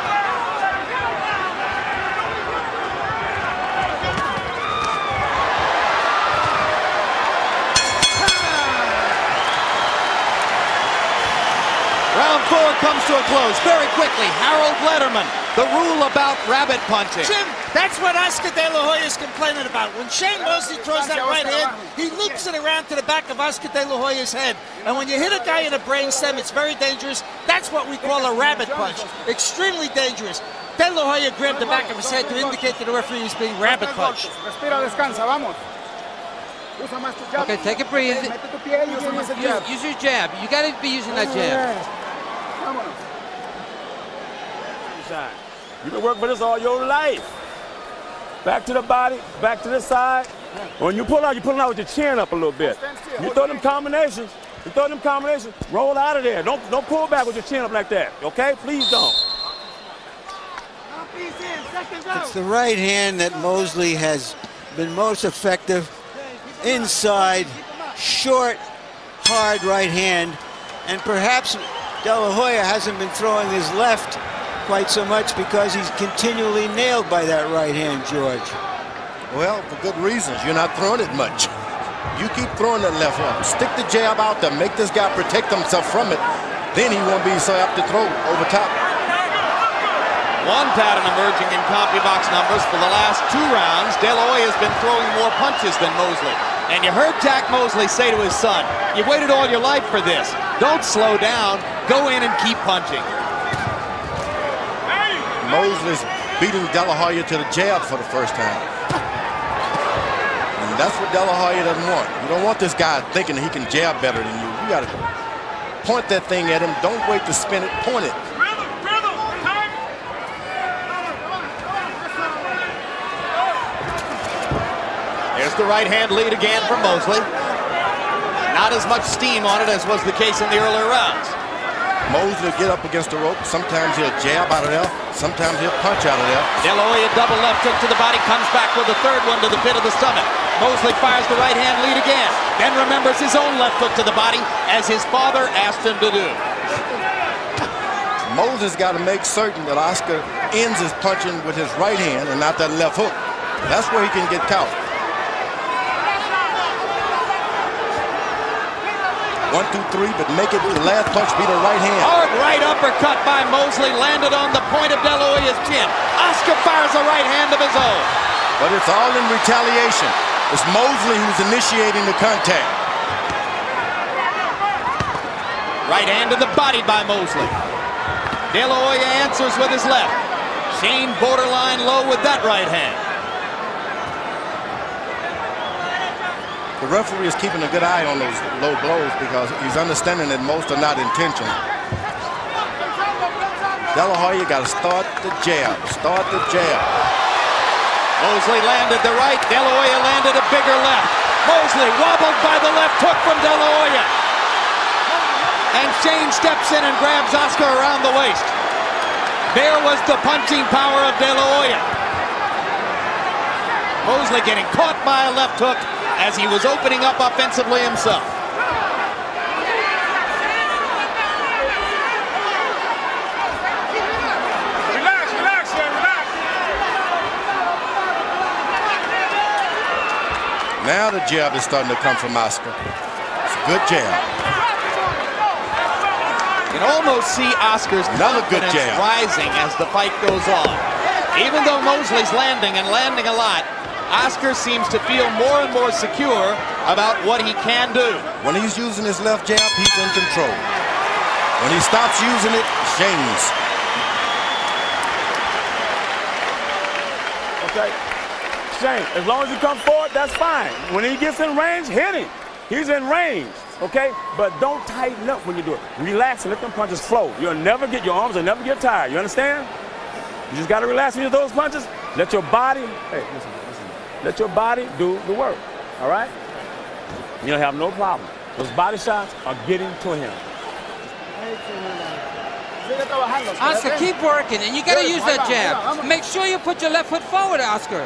Round before it comes to a close, very quickly, Harold Letterman, the rule about rabbit punching. Jim, that's what Oscar De La Hoya is complaining about. When Shane Mosley throws that right hand, he loops it around to the back of Oscar De La Hoya's head. And when you hit a guy in the brainstem, it's very dangerous. That's what we call a rabbit punch. Extremely dangerous. De La Hoya grabbed the back of his head to indicate to the referee he was being rabbit punched. Okay, take a breathe. Use your jab. You got to be using that jab. You've been working for this all your life. Back to the body, back to the side. When you pull out, you're pulling out with your chin up a little bit. You throw them combinations. Roll out of there. Don't pull back with your chin up like that. Okay? Please don't. It's the right hand that Mosley has been most effective. Inside, short, hard right hand. And perhaps De La Hoya hasn't been throwing his left quite so much because he's continually nailed by that right hand, George. Well, for good reasons. You're not throwing it much. You keep throwing that left one. Stick the jab out there. Make this guy protect himself from it. Then he won't be so apt to throw over top. One pattern emerging in CompuBox numbers for the last 2 rounds. De La Hoya has been throwing more punches than Mosley. And you heard Jack Mosley say to his son, you've waited all your life for this. Don't slow down. Go in and keep punching. Mosley's beating De La Hoya to the jab for the first time. And that's what De La Hoya doesn't want. You don't want this guy thinking he can jab better than you. You got to point that thing at him. Don't wait to spin it. Point it. There's the right hand lead again from Mosley. Not as much steam on it as was the case in the earlier rounds. Mosley will get up against the rope. Sometimes he'll jab out of there. Sometimes he'll punch out of there. De La Hoya double left hook to the body, comes back with a third one to the pit of the stomach. Mosley fires the right hand lead again, then remembers his own left hook to the body as his father asked him to do. Mosley's got to make certain that Oscar ends his punching with his right hand and not that left hook. That's where he can get caught. 1, 2, 3, but make it the last punch be the right hand. Hard right uppercut by Mosley landed on the point of De La Hoya's chin. Oscar fires a right hand of his own. But it's all in retaliation. It's Mosley who's initiating the contact. Right hand to the body by Mosley. De La Hoya answers with his left. Shane borderline low with that right hand. The referee is keeping a good eye on those low blows because he's understanding that most are not intentional. De La Hoya got to start the jab. Start the jab. Mosley landed the right. De La Hoya landed a bigger left. Mosley wobbled by the left hook from De La Hoya. And Shane steps in and grabs Oscar around the waist. There was the punching power of De La Hoya. Mosley getting caught by a left hook as he was opening up offensively himself. Relax, relax. Now the jab is starting to come from Oscar. It's a good jab. You can almost see Oscar's confidence rising as the fight goes on. Even though Mosley's landing and landing a lot, Oscar seems to feel more and more secure about what he can do. When he's using his left jab, he's in control. When he stops using it, Shane's. Okay. Shane, as long as you come forward, that's fine. When he gets in range, hit him. He's in range, okay? But don't tighten up when you do it. Relax and let them punches flow. Your arms will never get tired. You understand? You just got to relax when you do those punches. Let your body, listen. Let your body do the work, all right? You'll have no problem. Those body shots are getting to him. Oscar, keep working, and you got to use that jab. Make sure you put your left foot forward, Oscar.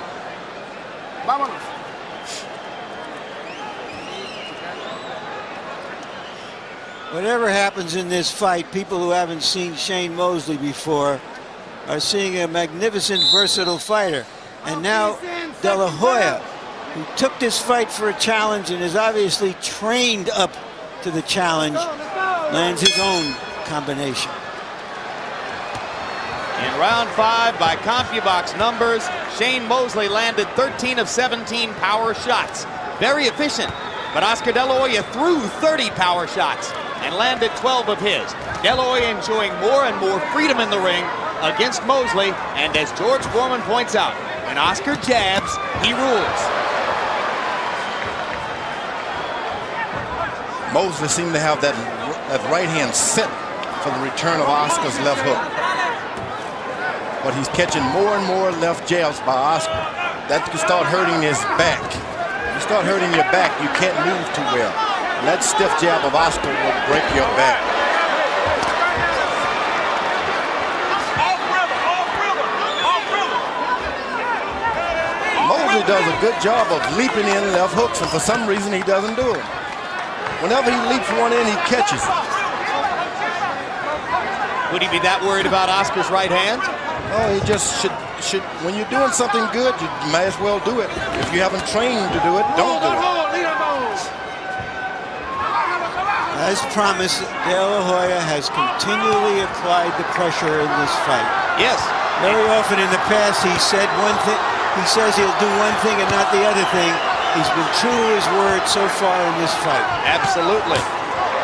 Whatever happens in this fight, people who haven't seen Shane Mosley before are seeing a magnificent, versatile fighter. And now De La Hoya, who took this fight for a challenge and is obviously trained up to the challenge, lands his own combination. In round 5, by CompuBox numbers, Shane Mosley landed 13 of 17 power shots. Very efficient, but Oscar De La Hoya threw 30 power shots and landed 12 of his. De La Hoya enjoying more and more freedom in the ring against Mosley, and as George Foreman points out, when Oscar jabs, he rules. Mosley seemed to have that right hand set for the return of Oscar's left hook. But he's catching more and more left jabs by Oscar. That can start hurting his back. You start hurting your back, you can't move too well. And that stiff jab of Oscar will break your back. Mosley does a good job of leaping in left hooks, and for some reason he doesn't do it. Whenever he leaps one in, he catches it. Would he be that worried about Oscar's right hand? Oh, he just should. When you're doing something good, you may as well do it. If you haven't trained to do it, don't do it. As promised, De La Hoya has continually applied the pressure in this fight. Yes. Very often in the past, he said one thing. He says he'll do one thing and not the other thing. He's been true to his word so far in this fight. Absolutely.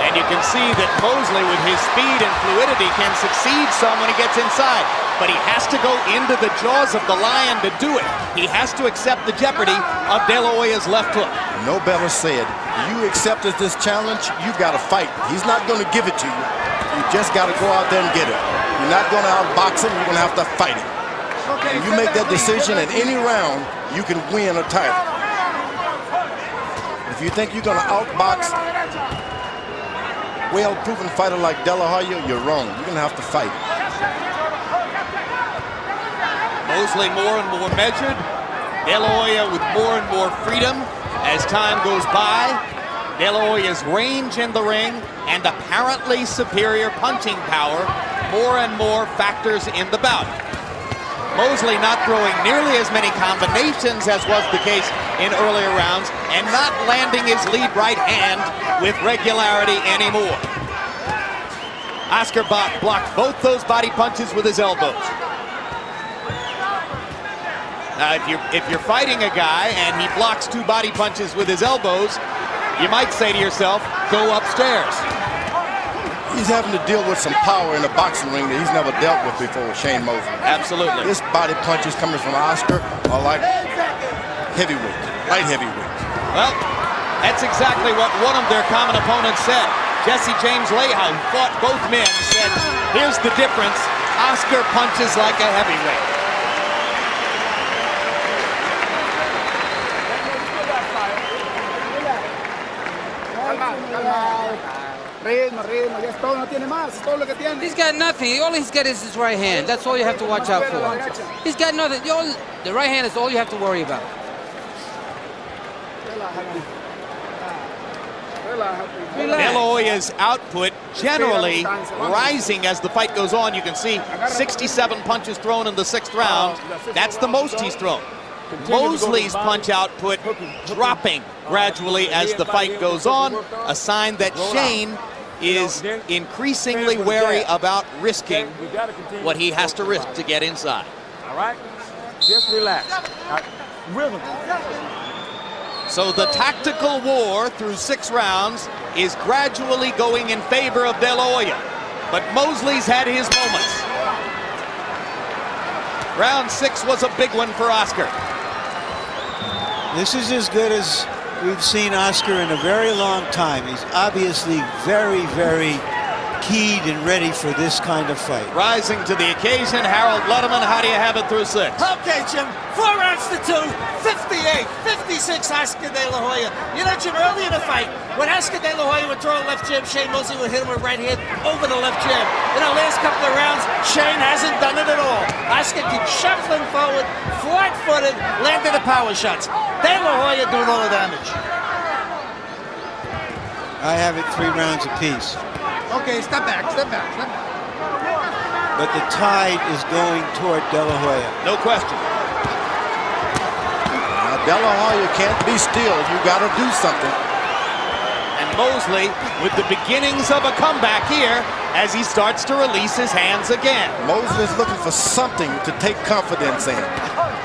And you can see that Mosley, with his speed and fluidity, can succeed some when he gets inside. But he has to go into the jaws of the lion to do it. He has to accept the jeopardy of De La Hoya's left hook. No better said. You accepted this challenge, you got to fight. He's not going to give it to you. You just got to go out there and get it. You're not going to outbox him. You're going to have to fight him. Okay, and you make that decision in any round, you can win a title. If you think you're going to outbox well-proven fighter like De La Hoya, you're wrong. You're going to have to fight. Mosley more and more measured. De La Hoya with more and more freedom as time goes by. De La Hoya's range in the ring and apparently superior punching power more and more factors in the bout. Mosley not throwing nearly as many combinations as was the case in earlier rounds, and not landing his lead right hand with regularity anymore. Oscar blocked both those body punches with his elbows. Now, if you're fighting a guy and he blocks 2 body punches with his elbows, you might say to yourself, go upstairs. He's having to deal with some power in the boxing ring that he's never dealt with before, Shane Mosley. Absolutely. This body punches coming from Oscar are like heavyweight, light heavyweight. Well, that's exactly what one of their common opponents said. Jesse James Lehow, who fought both men, said, here's the difference. Oscar punches like a heavyweight. He's got nothing. All he's got is his right hand. That's all you have to watch out for. He's got nothing. The right hand is all you have to worry about. De La Hoya's output generally rising as the fight goes on. You can see 67 punches thrown in the 6th round. That's the most he's thrown. Mosley's punch output dropping gradually as the fight goes on, a sign that Shane is increasingly wary about risking what he has to risk to get inside. All right? Just relax. Rhythm. So the tactical war through 6 rounds is gradually going in favor of De La Hoya. But Mosley's had his moments. Round 6 was a big one for Oscar. This is as good as we've seen Oscar in a very long time. He's obviously very, very keyed and ready for this kind of fight. Rising to the occasion, Harold Letterman, how do you have it through 6? Okay, Jim, 4 rounds to 2, 58, 56 Oscar De La Hoya. You know, Jim, early in the fight, when Oscar De La Hoya would throw a left jab, Shane Mosley would hit him with right hand over the left jab. In the last couple of rounds, Shane hasn't done it at all. Oscar keeps shuffling forward, flat-footed, landing the power shots. De La Hoya doing all the damage. I have it 3 rounds apiece. Okay, step back, step back, step back. But the tide is going toward De La Hoya. No question. De La Hoya can't be still. You got to do something. And Mosley with the beginnings of a comeback here as he starts to release his hands again. Mosley's looking for something to take confidence in.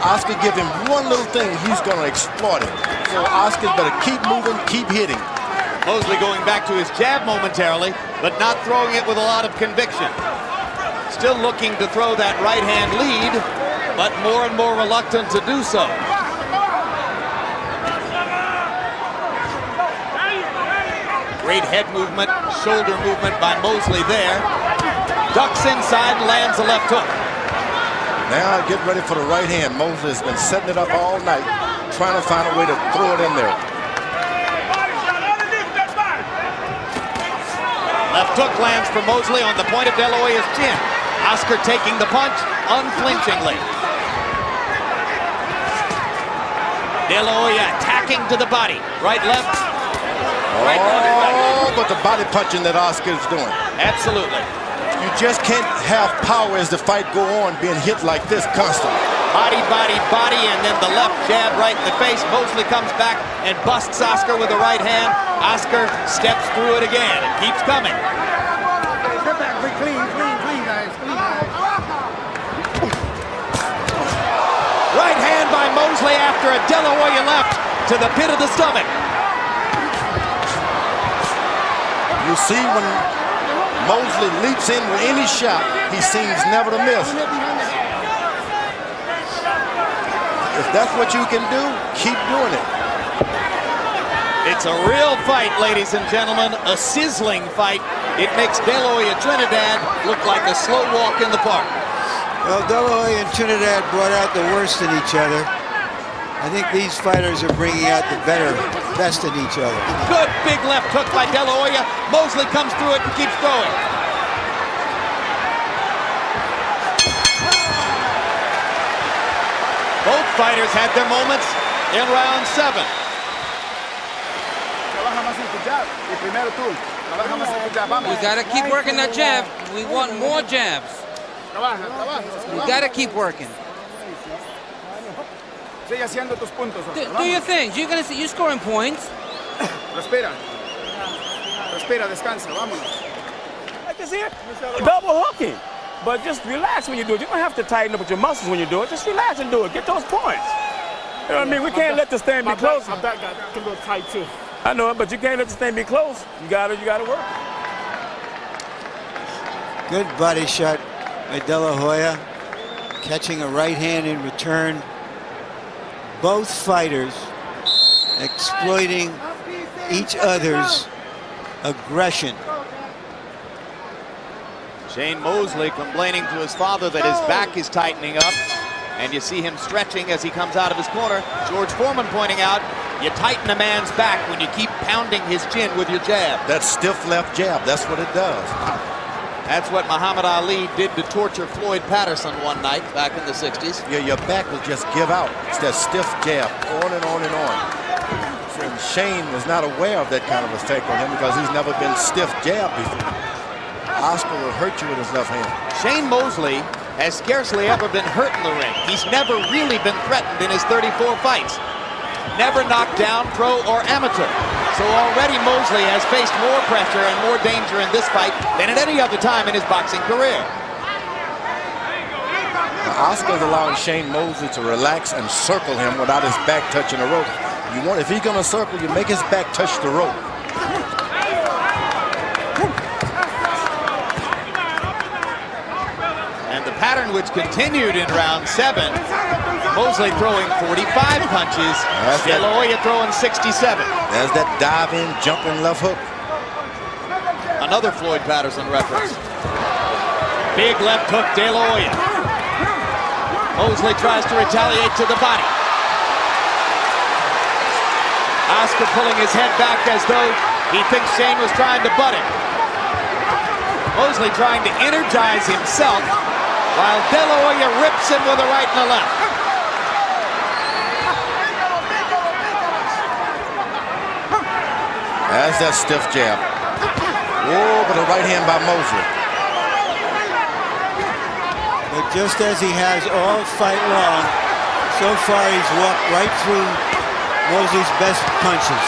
Oscar give him one little thing, he's going to exploit it. So Oscar better keep moving, keep hitting. Mosley going back to his jab momentarily, but not throwing it with a lot of conviction. Still looking to throw that right hand lead, but more and more reluctant to do so. Great head movement, shoulder movement by Mosley there. Ducks inside, lands a left hook. Now get ready for the right hand. Mosley has been setting it up all night, trying to find a way to throw it in there. Left hook lands for Mosley on the point of De La Hoya's chin. Oscar taking the punch unflinchingly. De La Hoya attacking to the body. Right, left. Right, left. But the body punching that Oscar's doing. Absolutely. You just can't have power as the fight go on being hit like this constantly. Body, body, body, and then the left jab right in the face. Mosley comes back and busts Oscar with the right hand. Oscar steps through it again and keeps coming. Step back, clean, guys. Right hand by Mosley after a De La Hoya left to the pit of the stomach. You see when Mosley leaps in with any shot, he seems never to miss. If that's what you can do, keep doing it. It's a real fight, ladies and gentlemen, a sizzling fight. It makes De La Hoya Trinidad look like a slow walk in the park. Well, De La Hoya and Trinidad brought out the worst in each other. I think these fighters are bringing out the best in each other. Good big left hook by De La Hoya. Mosley comes through it and keeps throwing. Both fighters had their moments in round 7. We got to keep working that jab. We want more jabs. We got to keep working. Do your things. You're scoring points. Respira. Respira, descansa, vámonos. Like this here, double hooking. But just relax when you do it. You don't have to tighten up with your muscles when you do it. Just relax and do it. Get those points. You know what I mean? We can't let this thing be close. My back got a little tight too. I know it, but you can't let this thing be close. You gotta work. Good body shot by De La Hoya, catching a right hand in return. Both fighters exploiting each other's aggression. Shane Mosley complaining to his father that his back is tightening up, and you see him stretching as he comes out of his corner. George Foreman pointing out, you tighten a man's back when you keep pounding his chin with your jab. That stiff left jab, that's what it does. That's what Muhammad Ali did to torture Floyd Patterson one night back in the 60s. Yeah, your back will just give out. It's that stiff jab, on and on and on. And Shane was not aware of that kind of effect on him because he's never been stiff jab before. Oscar will hurt you with his left hand. Shane Mosley has scarcely ever been hurt in the ring. He's never really been threatened in his 34 fights. Never knocked down, pro or amateur. So already Mosley has faced more pressure and more danger in this fight than at any other time in his boxing career. Now, Oscar's allowing Shane Mosley to relax and circle him without his back touching the rope. If he's gonna circle, you make his back touch the rope. And the pattern which continued in round 7, Mosley throwing 45 punches, De La Hoya throwing 67. There's that dive-in, jumping left hook. Another Floyd Patterson reference. Big left hook, De La Hoya. Mosley tries to retaliate to the body. Oscar pulling his head back as though he thinks Shane was trying to butt him. Mosley trying to energize himself while De La Hoya rips him with a right and a left. That's that stiff jab. Whoa, but a right hand by Mosley. But just as he has all fight long, so far he's walked right through Mosley's best punches.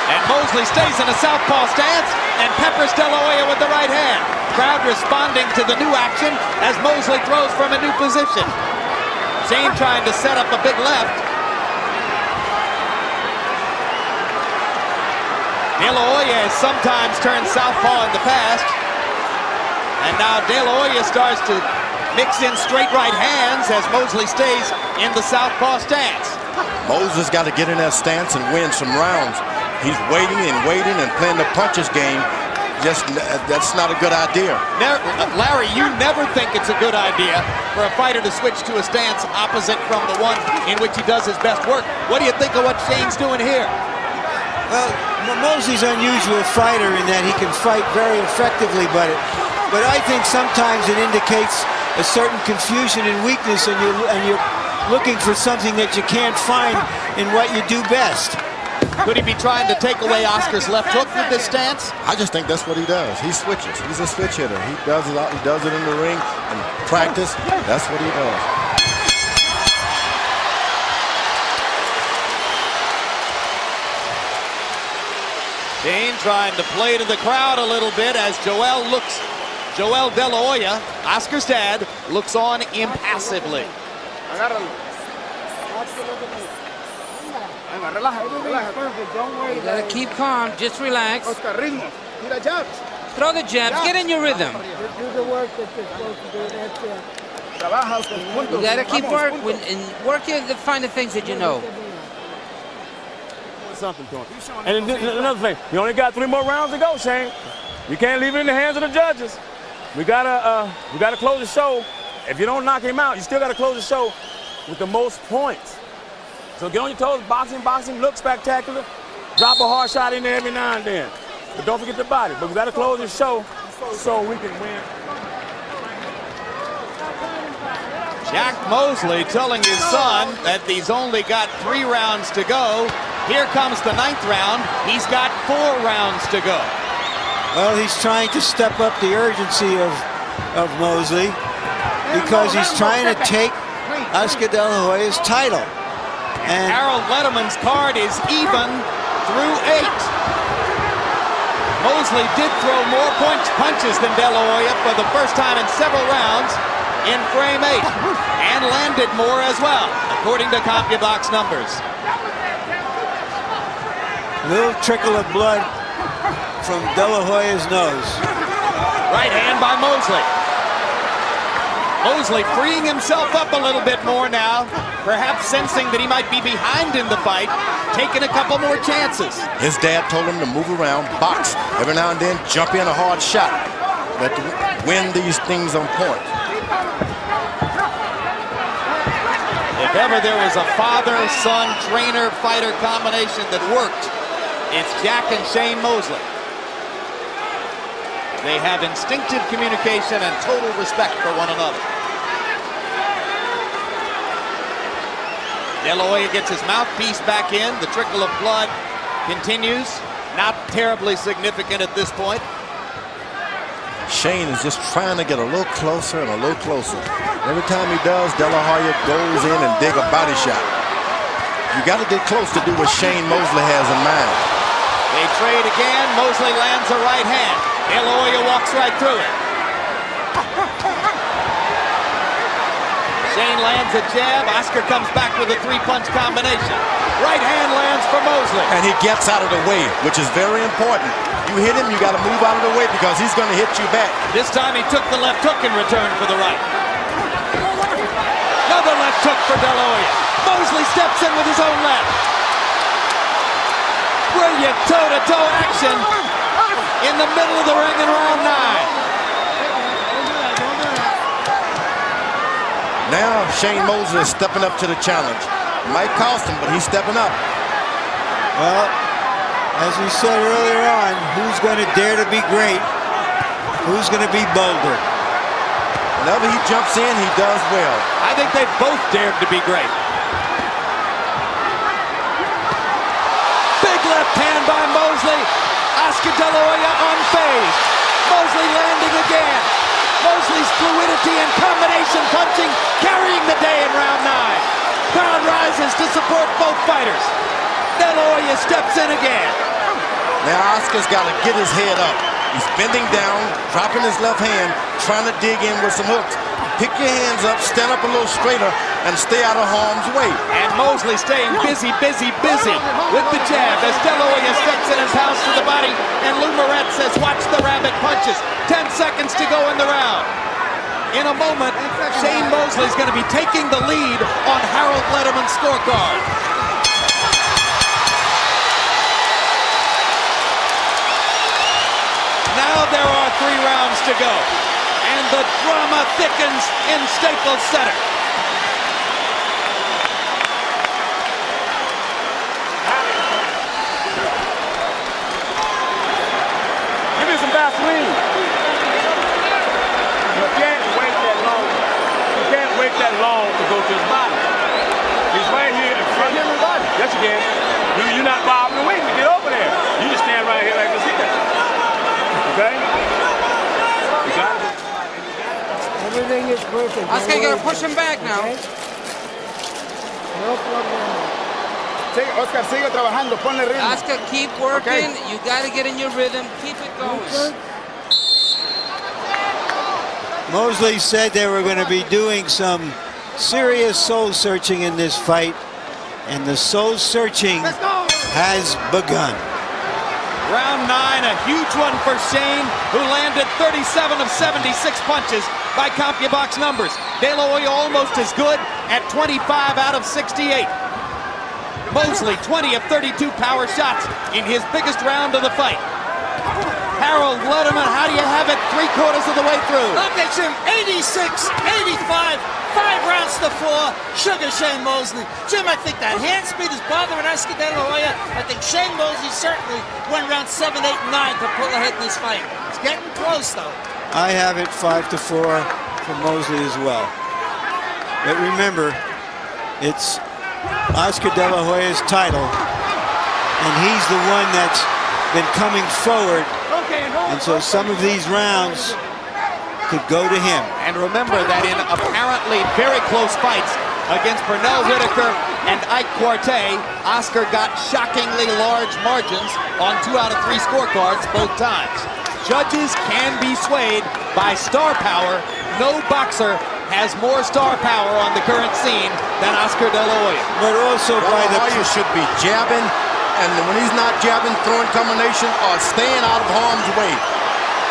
And Mosley stays in a southpaw stance and peppers De La Hoya with the right hand. Crowd responding to the new action as Mosley throws from a new position. Shane trying to set up a big left. De La Hoya has sometimes turned southpaw in the past. And now De La Hoya starts to mix in straight right hands as Mosley stays in the southpaw stance. Mosley's got to get in that stance and win some rounds. He's waiting and playing the punches game. That's not a good idea. Larry, you never think it's a good idea for a fighter to switch to a stance opposite from the one in which he does his best work. What do you think of what Shane's doing here? Well, Mosley's an unusual fighter in that he can fight very effectively, but I think sometimes it indicates a certain confusion and weakness, and you're looking for something that you can't find in what you do best. Could he be trying to take away Oscar's left hook with this stance? I just think that's what he does. He switches. He's a switch hitter. He does it in the ring and practice. That's what he does. Shane trying to play to the crowd a little bit as Joel De La Hoya, Oscar's dad, looks on impassively. You gotta keep calm, just relax. Throw the jabs, get in your rhythm. Do the work that you're supposed to do, that's it. You gotta keep working to find the things that you know. Something to him. And another thing, you only got 3 more rounds to go, Shane. You can't leave it in the hands of the judges. We gotta close the show. If you don't knock him out, you still gotta close the show with the most points. So get on your toes, boxing, look spectacular. Drop a hard shot in there every now and then. But don't forget the body. But we got to close the show so we can win. Jack Mosley telling his son that he's only got 3 rounds to go. Here comes the 9th round. He's got 4 rounds to go. Well, he's trying to step up the urgency of Mosley because he's trying to take Oscar De La Hoya's title. And Harold Letterman's card is even through 8. Mosley did throw more punches than De La Hoya for the first time in several rounds in frame 8, and landed more as well, according to CompuBox numbers. Little trickle of blood from De La Hoya's nose. Right hand by Mosley. Mosley freeing himself up a little bit more now, perhaps sensing that he might be behind in the fight, taking a couple more chances. His dad told him to move around, box, every now and then jump in a hard shot, but to win these things on points. If ever there was a father-son trainer-fighter combination that worked, it's Jack and Shane Mosley. They have instinctive communication and total respect for one another. De La Hoya gets his mouthpiece back in. The trickle of blood continues. Not terribly significant at this point. Shane is just trying to get a little closer and a little closer. Every time he does, De La Hoya goes in and dig a body shot. You got to get close to do what Shane Mosley has in mind. They trade again. Mosley lands a right hand. De La Hoya walks right through it. Shane lands a jab. Oscar comes back with a 3-punch combination. Right hand lands for Mosley. And he gets out of the way, which is very important. You hit him, you got to move out of the way because he's going to hit you back. This time he took the left hook in return for the right. Another left hook for De La Hoya. Mosley steps in with his own left. Brilliant toe-to-toe action in the middle of the ring in round 9. Now Shane Mosley is stepping up to the challenge. It might cost him, but he's stepping up. Well, as we said earlier on, who's going to dare to be great? Who's going to be bolder? Whenever he jumps in, he does well. I think they both dared to be great. Big left hand by Mosley. Oscar De La Hoya unfazed. Mosley landing again. Mosley's fluidity and combination punching carrying the day in round 9. Crowd rises to support both fighters. De La Hoya steps in again. Now Oscar's got to get his head up. He's bending down, dropping his left hand, trying to dig in with some hooks. Pick your hands up, stand up a little straighter, and stay out of harm's way. And Mosley staying busy with the jab as De La Hoya steps in and pounds to the body, and Lou Moret says, watch the rabbit punches. 10 seconds to go in the round. In a moment, Shane Mosley's going to be taking the lead on Harold Lederman's scorecard. Now there are 3 rounds to go, and the drama thickens in Staples Center. Give me some Vaseline. You can't wait that long. You can't wait that long to go to his body. He's right here in front of your body. Yes, you can. You're not bobbing the wing to get over there. You just stand right here like this here. Okay? You got it. Everything is perfect. Oscar, you gotta push him back now. No problem. Oscar, sigue trabajando, ponle ritmo. Oscar, keep working. You gotta get in your rhythm. Keep it going. Mosley said they were going to be doing some serious soul searching in this fight, and the soul searching has begun. Round 9, a huge one for Shane, who landed 37 of 76 punches by CompuBox numbers. De La Hoya almost as good at 25 out of 68. Mosley, 20 of 32 power shots in his biggest round of the fight. Harold Lederman, how do you have it 3/4 of the way through? Look at Jim, 86, 85, 5 rounds to 4. Sugar Shane Mosley. Jim, I think that hand speed is bothering Oscar De La Hoya. I think Shane Mosley certainly went round 7, 8, and 9 to pull ahead in this fight. It's getting close, though. I have it 5-4 for Mosley as well. But remember, it's Oscar De La Hoya's title, and he's the one that's been coming forward. And so some of these rounds could go to him. And remember that in apparently very close fights against Pernell Whitaker and Ike Quartey, Oscar got shockingly large margins on 2 out of 3 scorecards both times. Judges can be swayed by star power. No boxer has more star power on the current scene than Oscar De La Hoya. But also by the... Hoya should be jabbing, and when he's not jabbing, throwing combination or staying out of harm's way.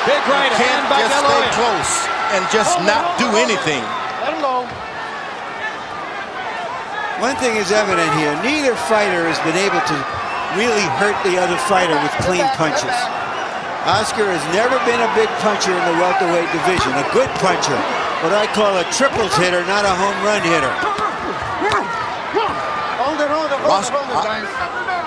Big right hand by De La Hoya. Stay close and just not do anything. Let him go. One thing is evident here. Neither fighter has been able to really hurt the other fighter with clean punches. Oscar has never been a big puncher in the welterweight division. A good puncher. What I call a triples hitter, not a home run hitter. Hold it, guys.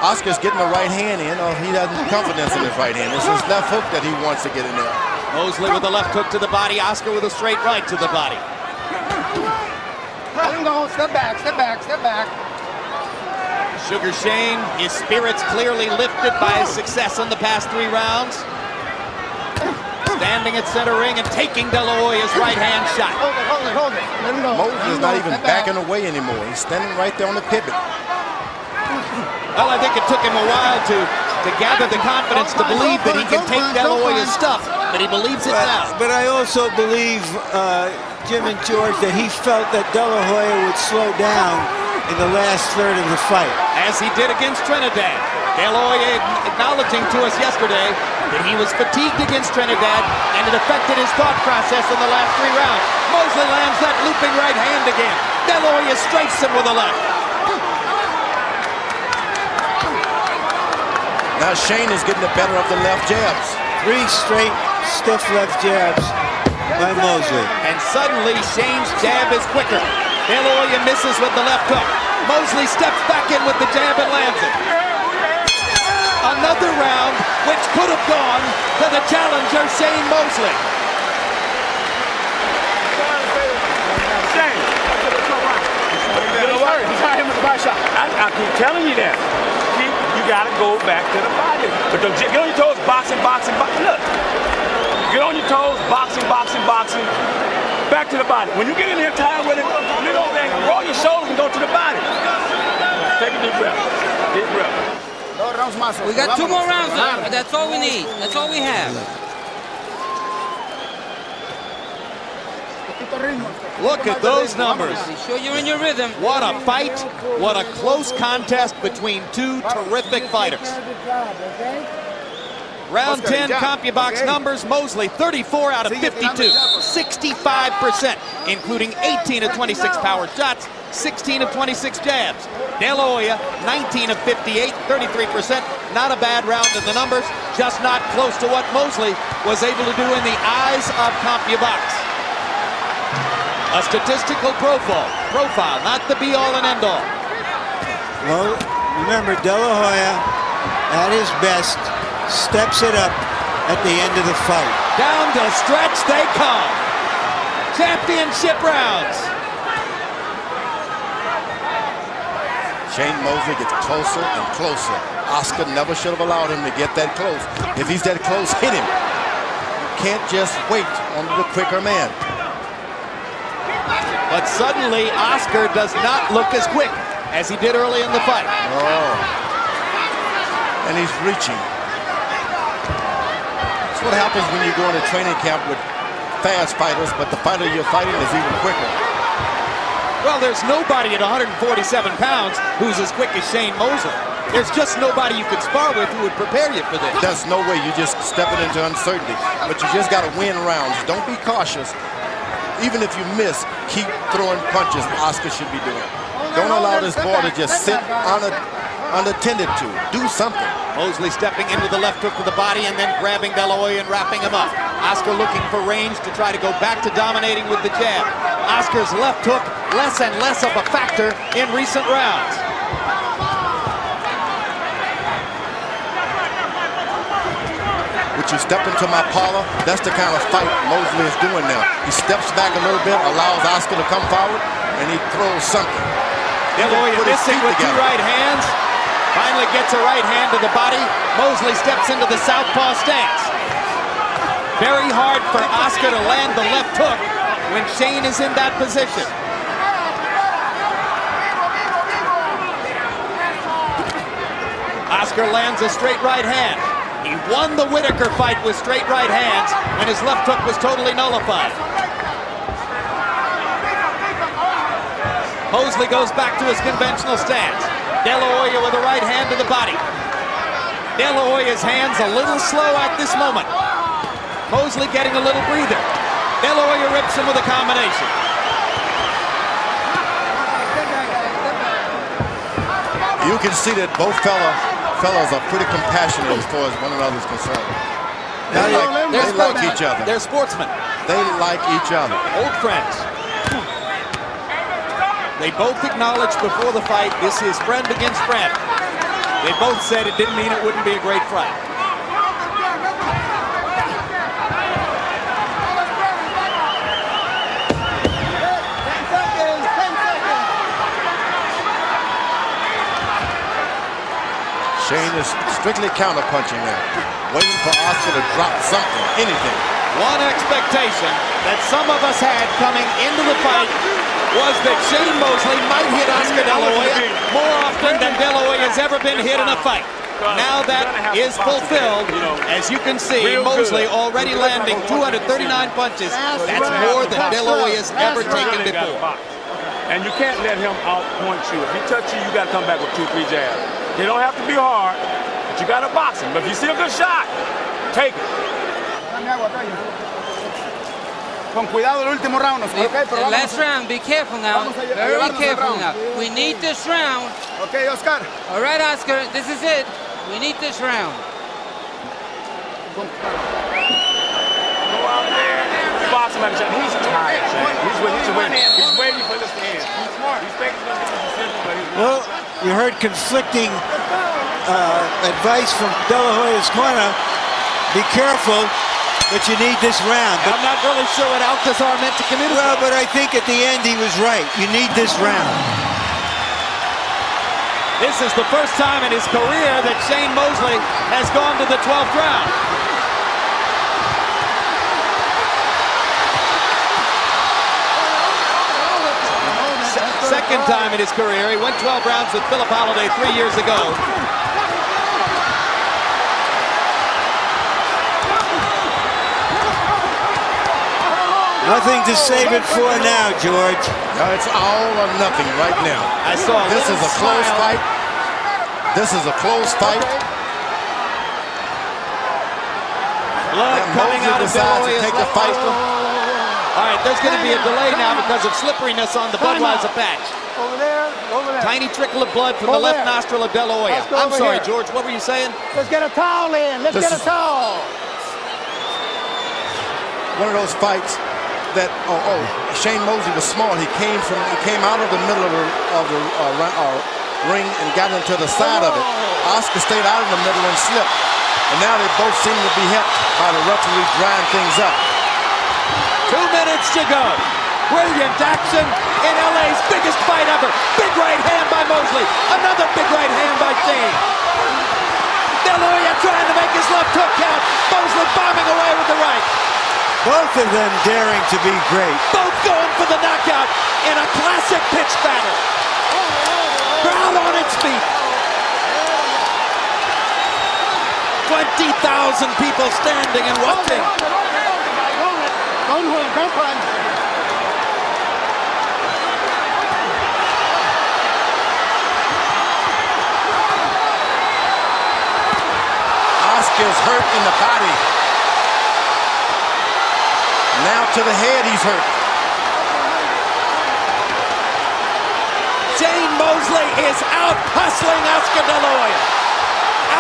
Oscar's getting the right hand in. Oh, he has confidence in his right hand. It's his left hook that he wants to get in there. Mosley with the left hook to the body. Oscar with a straight right to the body. Let him go. Step back, step back, step back. Sugar Shane, his spirits clearly lifted by his success in the past 3 rounds. Standing at center ring and taking De La Hoya's right hand shot. Hold it. Let him go. Mosley's not even backing away anymore. He's standing right there on the pivot. Well, I think it took him a while to gather the confidence to believe that he can take De La Hoya's stuff, but he believes it now. But I also believe, Jim and George, that he felt that De La Hoya would slow down in the last third of the fight. As he did against Trinidad. De La Hoya acknowledging to us yesterday that he was fatigued against Trinidad and it affected his thought process in the last 3 rounds. Mosley lands that looping right hand again. De La Hoya strikes him with a left. Now Shane is getting the better of the left jabs. 3 straight stiff left jabs by Mosley. And suddenly Shane's jab is quicker. De La Hoya misses with the left hook. Mosley steps back in with the jab and lands it. Another round which could have gone to the challenger, Shane Mosley. Shane. I keep telling you that. You got to go back to the body. But get on your toes, boxing. Look. Get on your toes, boxing. Back to the body. When you get in here tired with it, you know, man, roll your shoulders and go to the body. Take a deep breath. We got 2 more rounds. That's all we need. That's all we have. Look at those numbers. Be sure you're in your rhythm. What a fight. What a close contest between 2 terrific fighters. Round 10 CompuBox numbers. Mosley 34 out of 52, 65%, including 18 of 26 power shots, 16 of 26 jabs. De La Hoya 19 of 58, 33%. Not a bad round in the numbers, just not close to what Mosley was able to do in the eyes of CompuBox. A statistical profile, not the be-all and end-all. Well, remember, De La Hoya, at his best, steps it up at the end of the fight. Down to stretch they come. Championship rounds. Shane Mosley gets closer and closer. Oscar never should have allowed him to get that close. If he's that close, hit him. You can't just wait on the quicker man. But suddenly, Oscar does not look as quick as he did early in the fight. Oh. And he's reaching. That's what happens when you go into training camp with fast fighters, but the fighter you're fighting is even quicker. Well, there's nobody at 147 pounds who's as quick as Shane Mosley. There's just nobody you could spar with who would prepare you for this. There's no way. You're just stepping into uncertainty. But you just got to win rounds. Don't be cautious. Even if you miss, keep throwing punches Oscar should be doing. Don't allow this ball to just sit unattended to. Do something. Mosley stepping into the left hook to the body and then grabbing De La Hoya and wrapping him up. Oscar looking for range to try to go back to dominating with the jab. Oscar's left hook less and less of a factor in recent rounds. Would you step into my parlor? That's the kind of fight Mosley is doing now. He steps back a little bit, allows Oscar to come forward, and he throws something. De La Hoya missing with 2 right hands. Finally gets a right hand to the body. Mosley steps into the southpaw stance. Very hard for Oscar to land the left hook when Shane is in that position. Oscar lands a straight right hand. He won the Whitaker fight with straight right hands when his left hook was totally nullified. Mosley goes back to his conventional stance. De La Hoya with a right hand to the body. De La Hoya's hands a little slow at this moment. Mosley getting a little breather. De La Hoya rips him with a combination. You can see that both fellas are pretty compassionate as far as one another is concerned. They like each other. They're sportsmen. They like each other. Old friends. They both acknowledged before the fight this is friend against friend. They both said it didn't mean it wouldn't be a great fight. Shane is strictly counterpunching now, waiting for Oscar to drop something, anything. One expectation that some of us had coming into the fight was that Shane Mosley might hit Oscar De La Hoya more often than De La Hoya has ever been hit in a fight. Now that is fulfilled. As you can see, Mosley already landing 239 punches. That's more than De La Hoya's ever taken before. And you can't let him outpoint you. If he touches you, you got to come back with 2-3 jabs. They don't have to be hard, but you got to box him. But if you see a good shot, take it. Con cuidado el último round. The last round, be careful now. Very careful now. We need this round. Okay, Oscar. All right, Oscar, this is it. We need this round. Go out there. Box him at the shot. He's tired, Shane. He's waiting. He's waiting for this to end. He's smart. He's thinking he's going to get the decision, but he's well, you heard conflicting advice from De La Hoya's corner. Be careful, but you need this round. But I'm not really sure what Alcazar meant to communicate. Well, but I think at the end he was right. You need this round. This is the first time in his career that Shane Mosley has gone to the 12th round. Second time in his career. He went 12 rounds with Philip Holliday 3 years ago. Nothing to save it for now, George. It's all or nothing right now. I saw this is a close fight. This is a close fight. Blood coming out of De La Hoya's take the fight. All right, there's going to be a delay now because of slipperiness on the Budweiser patch. Over there, over there. Tiny trickle of blood from the left nostril of De La Hoya. I'm sorry, George, what were you saying? Let's get a towel in. Let's get a towel. One of those fights that Shane Mosley was small. He came out of the middle of the ring and got into the side of it. Oscar stayed out in the middle and slipped. And now they both seem to be helped by the referee drying things up. 2 minutes to go. Brilliant action in LA's biggest fight ever. Big right hand by Mosley. Another big right hand by Shane. De La Hoya trying to make his left hook count. Mosley bombing away with the right. Both of them daring to be great. Both going for the knockout in a classic pitch battle. Crowd on its feet. 20,000 people standing and watching. Don't run. Oscar's hurt in the body. Now to the head he's hurt. Shane Mosley is out hustling Oscar De La Hoya.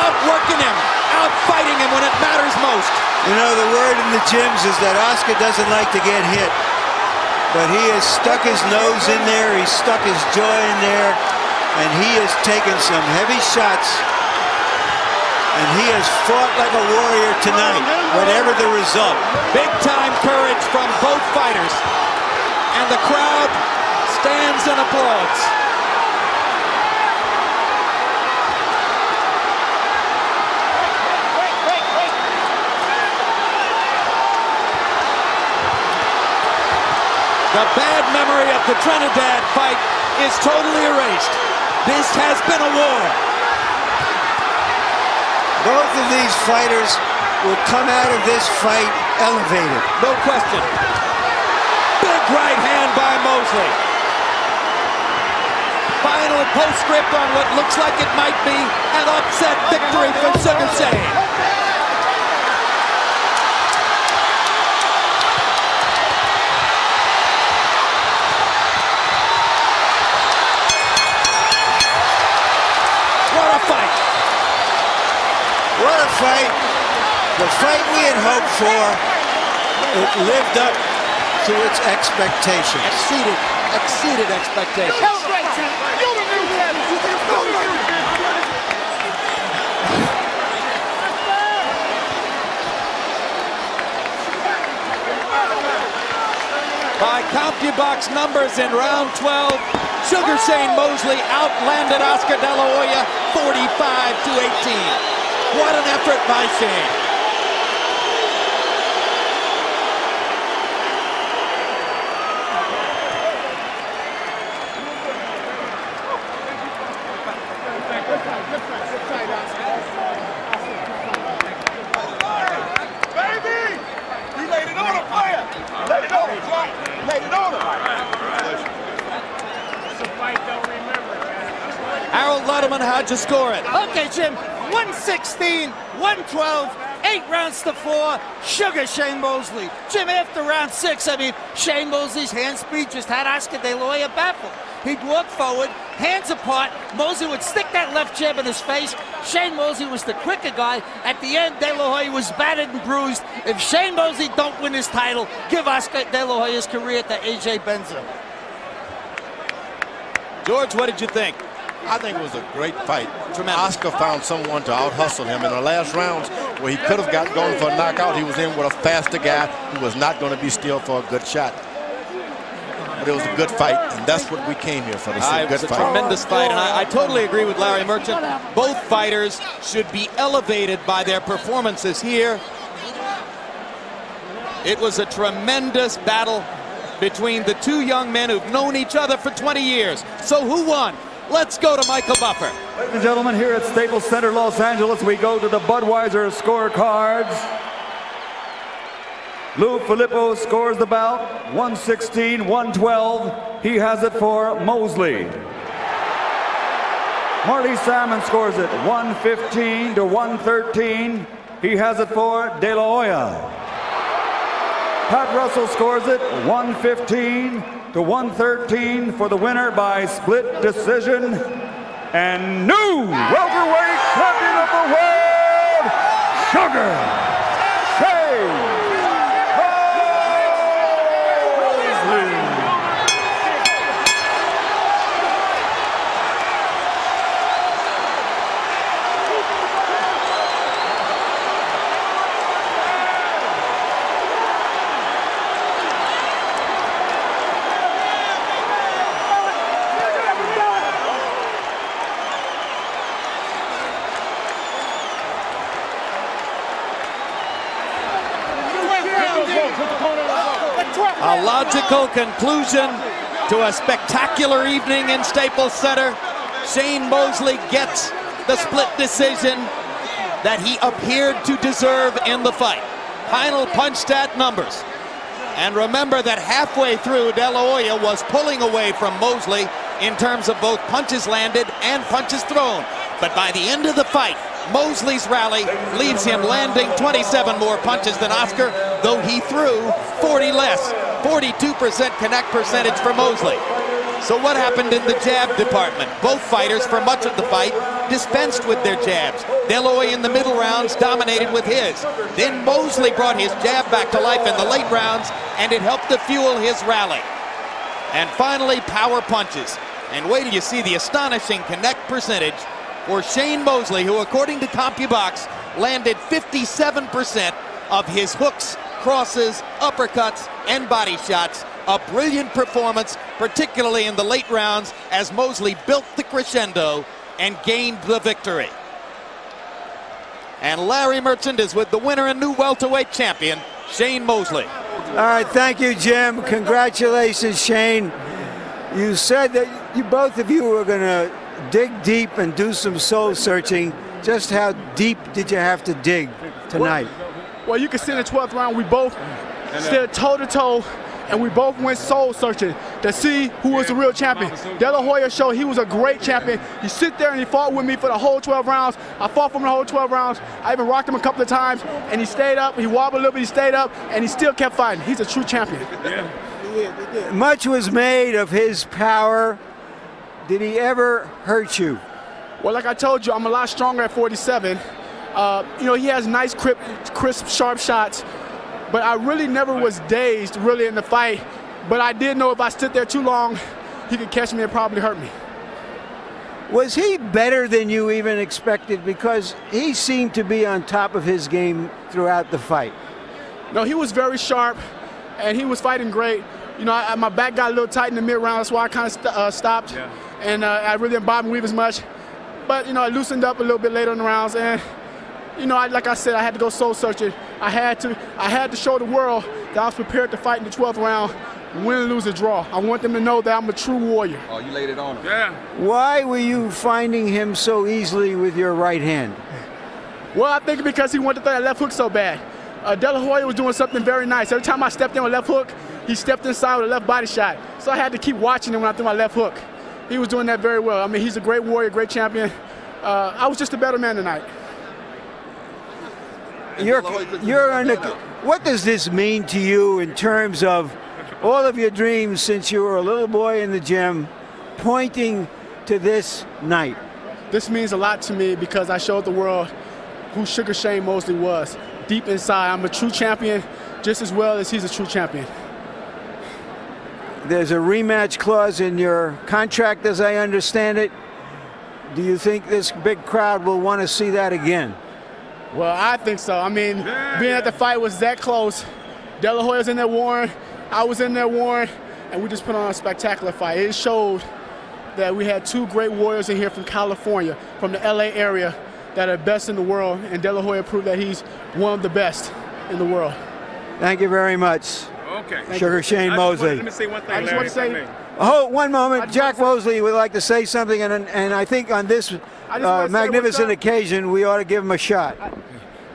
Out working him. Out fighting him when it matters most. You know, the word in the gyms is that Oscar doesn't like to get hit. But he has stuck his nose in there, he's stuck his jaw in there, and he has taken some heavy shots. And he has fought like a warrior tonight, whatever the result. Big time courage from both fighters. And the crowd stands and applauds. The bad memory of the Trinidad fight is totally erased. This has been a war. Both of these fighters will come out of this fight elevated. No question. Big right hand by Mosley. Final postscript on what looks like it might be an upset victory for Sugar Shane. What a fight. The fight we had hoped for, it lived up to its expectations. Exceeded expectations. By CompuBox numbers in round 12, Sugar Shane Mosley outlanded Oscar De La Hoya 45-18. What an effort by Shane. Baby! You laid it on him, player! Laid it on him, Jack! Laid it on him! It's a fight they'll remember, man. Harold Letterman, how'd you score it? Okay, Jim. 116, 112, 8 rounds to 4. Sugar Shane Mosley. Jim, after round 6, I mean, Shane Mosley's hand speed just had Oscar De La Hoya baffled. He'd walk forward, hands apart. Mosley would stick that left jab in his face. Shane Mosley was the quicker guy. At the end, De La Hoya was battered and bruised. If Shane Mosley don't win his title, give Oscar De La Hoya's career to A.J. Benza. George, what did you think? I think it was a great fight. Tremendous. Oscar found someone to out-hustle him in the last rounds where he could have got going for a knockout. He was in with a faster guy who was not going to be still for a good shot. But it was a good fight, and that's what we came here for, to see a good fight. Tremendous fight, and I totally agree with Larry Merchant. Both fighters should be elevated by their performances here. It was a tremendous battle between the two young men who've known each other for 20 years. So who won? Let's go to Michael Buffer. Ladies and gentlemen, here at Staples Center, Los Angeles, we go to the Budweiser scorecards. Lou Filippo scores the bout, 116-112. He has it for Mosley. Marty Salmon scores it, 115-113. He has it for De La Hoya. Pat Russell scores it, 115-113 for the winner by split decision. And new welterweight champion of the world, Sugar Shane Mosley. A logical conclusion to a spectacular evening in Staples Center. Shane Mosley gets the split decision that he appeared to deserve in the fight. Final punch stat numbers. And remember that halfway through, De La Hoya was pulling away from Mosley in terms of both punches landed and punches thrown. But by the end of the fight, Mosley's rally leaves him landing 27 more punches than Oscar, though he threw 40 less. 42% connect percentage for Mosley. So what happened in the jab department? Both fighters, for much of the fight, dispensed with their jabs. De La Hoya in the middle rounds dominated with his. Then Mosley brought his jab back to life in the late rounds, and it helped to fuel his rally. And finally, power punches. And wait till you see the astonishing connect percentage for Shane Mosley, who, according to CompuBox, landed 57% of his hooks, crosses, uppercuts, and body shots. A brilliant performance, particularly in the late rounds, as Mosley built the crescendo and gained the victory. And Larry Merchant is with the winner and new welterweight champion, Shane Mosley. All right, thank you, Jim. Congratulations, Shane. You said that both of you were going to dig deep and do some soul searching. Just how deep did you have to dig tonight? Well, you can see in the 12th round, we both stood toe-to-toe, and we both went soul searching to see who was the real champion. De La Hoya showed he was a great champion. He sit there and he fought with me for the whole 12 rounds. I fought for him the whole 12 rounds. I even rocked him a couple of times, and he stayed up. He wobbled a little bit, he stayed up, and he still kept fighting. He's a true champion. Yeah. Much was made of his power. Did he ever hurt you? Well, like I told you, I'm a lot stronger at 47. He has nice, crisp, sharp shots, but I really never was dazed really in the fight. But I did know if I stood there too long, he could catch me and probably hurt me. Was he better than you even expected? Because he seemed to be on top of his game throughout the fight. No, he was very sharp, and he was fighting great. My back got a little tight in the mid-round, that's why I kind of stopped. Yeah. And I really didn't bob and weave as much. But, I loosened up a little bit later in the rounds, and like I said, I had to go soul searching. I had to show the world that I was prepared to fight in the 12th round, win, lose, or draw. I want them to know that I'm a true warrior. Oh, you laid it on him. Yeah. Why were you finding him so easily with your right hand? Well, I think because he wanted to throw that left hook so bad. De La Hoya was doing something very nice. Every time I stepped in with a left hook, he stepped inside with a left body shot. So I had to keep watching him when I threw my left hook. He was doing that very well. I mean, he's a great warrior, great champion. I was just a better man tonight. What does this mean to you in terms of all of your dreams since you were a little boy in the gym, pointing to this night? This means a lot to me because I showed the world who Sugar Shane Mosley was. Deep inside, I'm a true champion just as well as he's a true champion. There's a rematch clause in your contract, as I understand it. Do you think this big crowd will want to see that again? Well, I think so. I mean, being at the fight was that close. De La Hoya's in there warring, I was in there warring, and we just put on a spectacular fight. It showed that we had two great warriors in here from California, from the LA area, that are best in the world, and De La Hoya proved that he's one of the best in the world. Thank you very much. Okay. Sugar Shane Mosley. Let me say one thing, I just want to say, oh, one moment. Jack Mosley would like to say something, and I think on this magnificent occasion, we ought to give him a shot.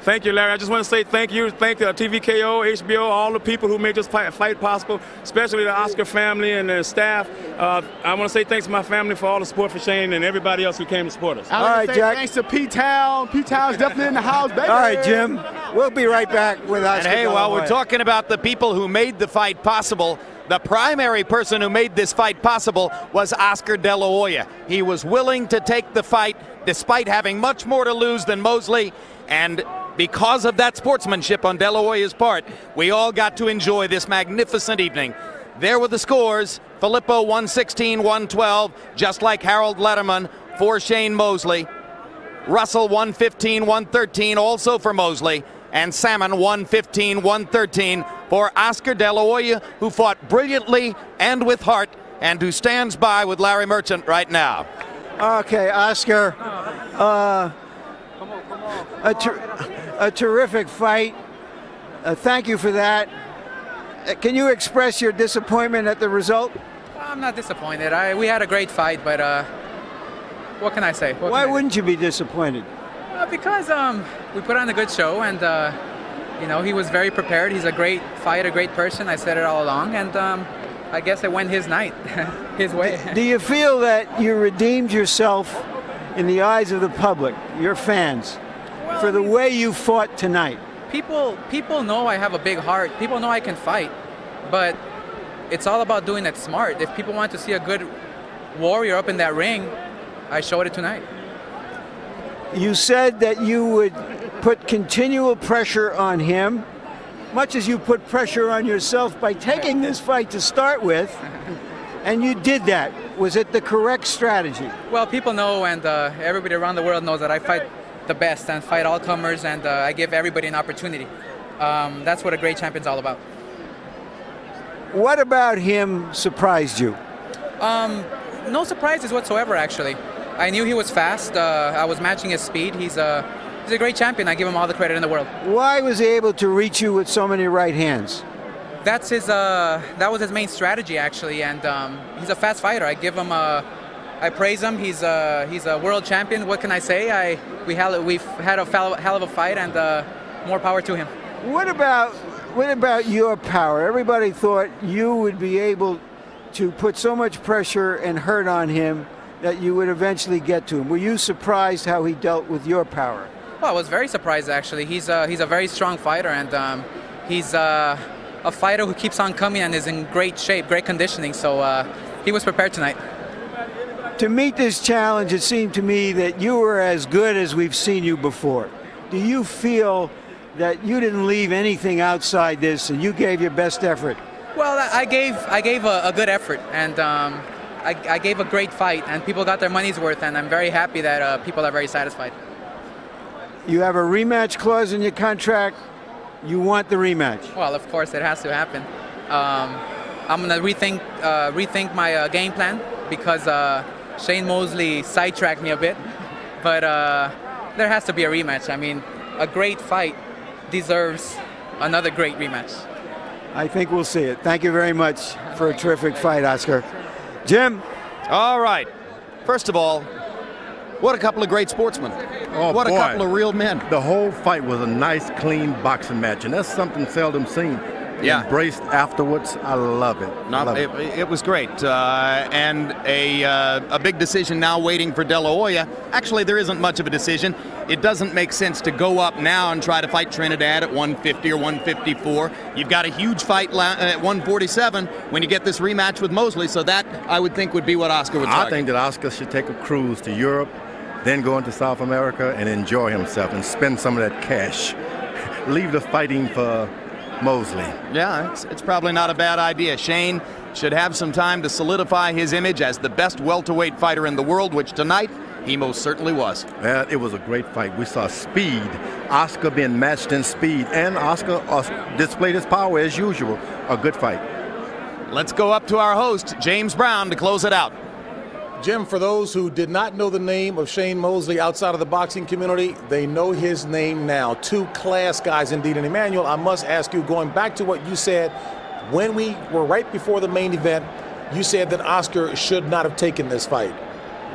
Thank you, Larry. I just want to say thank you. Thank TVKO, HBO, all the people who made this fight possible, especially the Oscar family and their staff. I want to say thanks to my family for all the support for Shane and everybody else who came to support us. All right, Jack. Thanks to P-Town. P-Town's definitely in the house, baby. All right, Jim. We'll be right back with Oscar. And hey, while we're talking about the people who made the fight possible, the primary person who made this fight possible was Oscar De La Hoya. He was willing to take the fight despite having much more to lose than Mosley, and because of that sportsmanship on De La Hoya's part, we all got to enjoy this magnificent evening. There were the scores. Filippo 116-112, just like Harold Letterman for Shane Mosley. Russell 115-113, also for Mosley. And Salmon 115-113 for Oscar De La Hoya, who fought brilliantly and with heart, and who stands by with Larry Merchant right now. Okay, Oscar. A terrific fight. Thank you for that. Can you express your disappointment at the result? I'm not disappointed. We had a great fight, but what can I say? Why wouldn't you be disappointed? Because we put on a good show, and you know, he was very prepared. He's a great fighter, a great person. I said it all along, and I guess it went his night, his way. Do you feel that you redeemed yourself in the eyes of the public, your fans, for the way you fought tonight? People know I have a big heart. People know I can fight, but it's all about doing it smart. If people want to see a good warrior up in that ring, I showed it tonight. You said that you would put continual pressure on him, much as you put pressure on yourself by taking this fight to start with, and you did that. Was it the correct strategy? Well, people know, and everybody around the world knows that I fight the best and fight all comers, and I give everybody an opportunity. That's what a great champion's all about. What about him surprised you? No surprises whatsoever, actually. I knew he was fast. I was matching his speed. He's a great champion. I give him all the credit in the world. Why was he able to reach you with so many right hands? That's his. That was his main strategy, actually. And he's a fast fighter. I give him. I praise him. He's a world champion. What can I say? We've had a hell of a fight, and more power to him. What about your power? Everybody thought you would be able to put so much pressure and hurt on him that you would eventually get to him. Were you surprised how he dealt with your power? Well, I was very surprised, actually. He's a very strong fighter, and he's a fighter who keeps on coming and is in great shape, great conditioning. So he was prepared tonight. To meet this challenge, it seemed to me that you were as good as we've seen you before. Do you feel that you didn't leave anything outside this and you gave your best effort? Well, I gave a good effort, and I gave a great fight, and people got their money's worth, and I'm very happy that people are very satisfied. You have a rematch clause in your contract. You want the rematch. Well, of course, it has to happen. I'm going to rethink my game plan, because Shane Mosley sidetracked me a bit. But there has to be a rematch. I mean, a great fight deserves another great rematch. I think we'll see it. Thank you very much for a terrific fight, Oscar. Jim? All right. First of all, what a couple of great sportsmen. Oh, what boy. a couple of real men. The whole fight was a nice, clean boxing match, and that's something seldom seen. Yeah. Embraced afterwards. I love it. It was great. And a big decision now waiting for De La Hoya. Actually, there isn't much of a decision. It doesn't make sense to go up now and try to fight Trinidad at 150 or 154. You've got a huge fight at 147 when you get this rematch with Mosley. So that, I would think, would be what Oscar would target. I think that Oscar should take a cruise to Europe, then go into South America and enjoy himself and spend some of that cash. Leave the fighting for Mosley. Yeah, it's probably not a bad idea. Shane should have some time to solidify his image as the best welterweight fighter in the world, which tonight he most certainly was. Yeah, it was a great fight. We saw speed. Oscar being matched in speed, and Oscar displayed his power as usual. A good fight. Let's go up to our host, James Brown, to close it out. Jim, for those who did not know the name of Shane Mosley outside of the boxing community, they know his name now. Two class guys indeed. And Emmanuel, I must ask you, going back to what you said when we were right before the main event, you said that Oscar should not have taken this fight.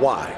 Why?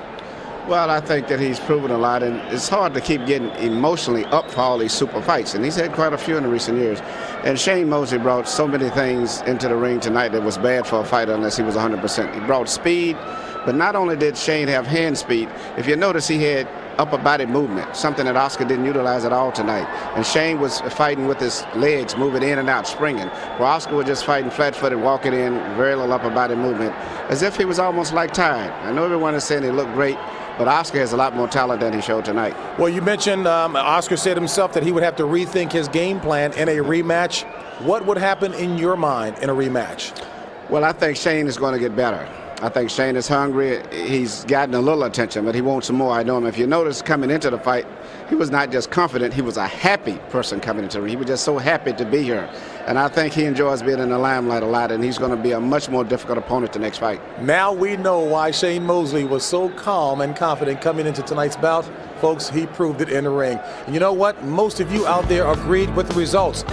Well, I think that he's proven a lot, and it's hard to keep getting emotionally up for all these super fights, and he's had quite a few in the recent years. And Shane Mosley brought so many things into the ring tonight that was bad for a fighter unless he was 100%. He brought speed, but not only did Shane have hand speed, if you notice he had upper body movement, something that Oscar didn't utilize at all tonight. And Shane was fighting with his legs, moving in and out, springing, where Oscar was just fighting flat-footed, walking in, very little upper body movement, as if he was almost like tired. I know everyone is saying he looked great, but Oscar has a lot more talent than he showed tonight. Well, you mentioned Oscar said himself that he would have to rethink his game plan in a rematch. What would happen in your mind in a rematch? Well, I think Shane is going to get better. I think Shane is hungry. He's gotten a little attention, but he wants some more. I know him. If you notice coming into the fight, he was not just confident, he was a happy person coming into the ring. He was just so happy to be here. And I think he enjoys being in the limelight a lot, and he's going to be a much more difficult opponent the next fight. Now we know why Shane Mosley was so calm and confident coming into tonight's bout. Folks, he proved it in the ring. And you know what? Most of you out there agreed with the results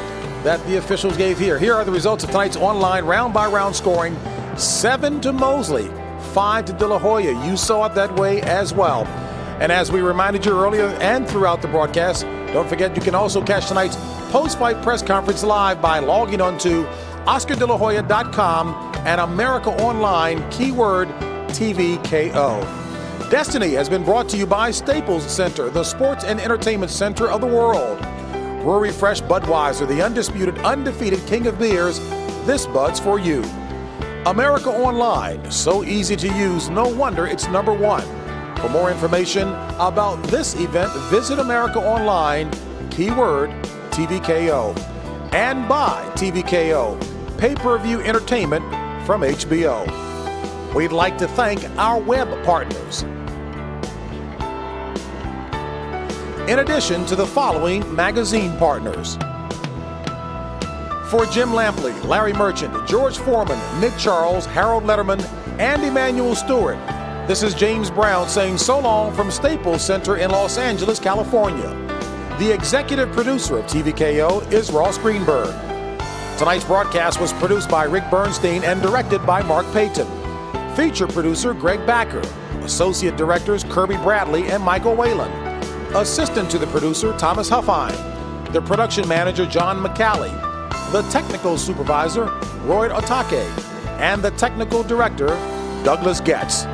that the officials gave here. Here are the results of tonight's online round-by-round scoring. 7 to Mosley, 5 to De La Hoya. You saw it that way as well. And as we reminded you earlier and throughout the broadcast, don't forget you can also catch tonight's post-fight press conference live by logging on to OscarDeLaHoya.com and America Online, keyword TVKO. Destiny has been brought to you by Staples Center, the sports and entertainment center of the world. We're Refresh Budweiser, the undisputed, undefeated king of beers. This Bud's for you. America Online, so easy to use, no wonder it's #1. For more information about this event, visit America Online, keyword TVKO. And by TVKO, pay-per-view entertainment from HBO. We'd like to thank our web partners. In addition to the following magazine partners: for Jim Lampley, Larry Merchant, George Foreman, Nick Charles, Harold Letterman, and Emmanuel Stewart, this is James Brown saying so long from Staples Center in Los Angeles, California. The executive producer of TVKO is Ross Greenberg. Tonight's broadcast was produced by Rick Bernstein and directed by Mark Payton. Feature producer Greg Backer. Associate directors Kirby Bradley and Michael Whalen. Assistant to the producer Thomas Huffine. The production manager John McCallie. The technical supervisor, Roy Otake, and the technical director, Douglas Getz.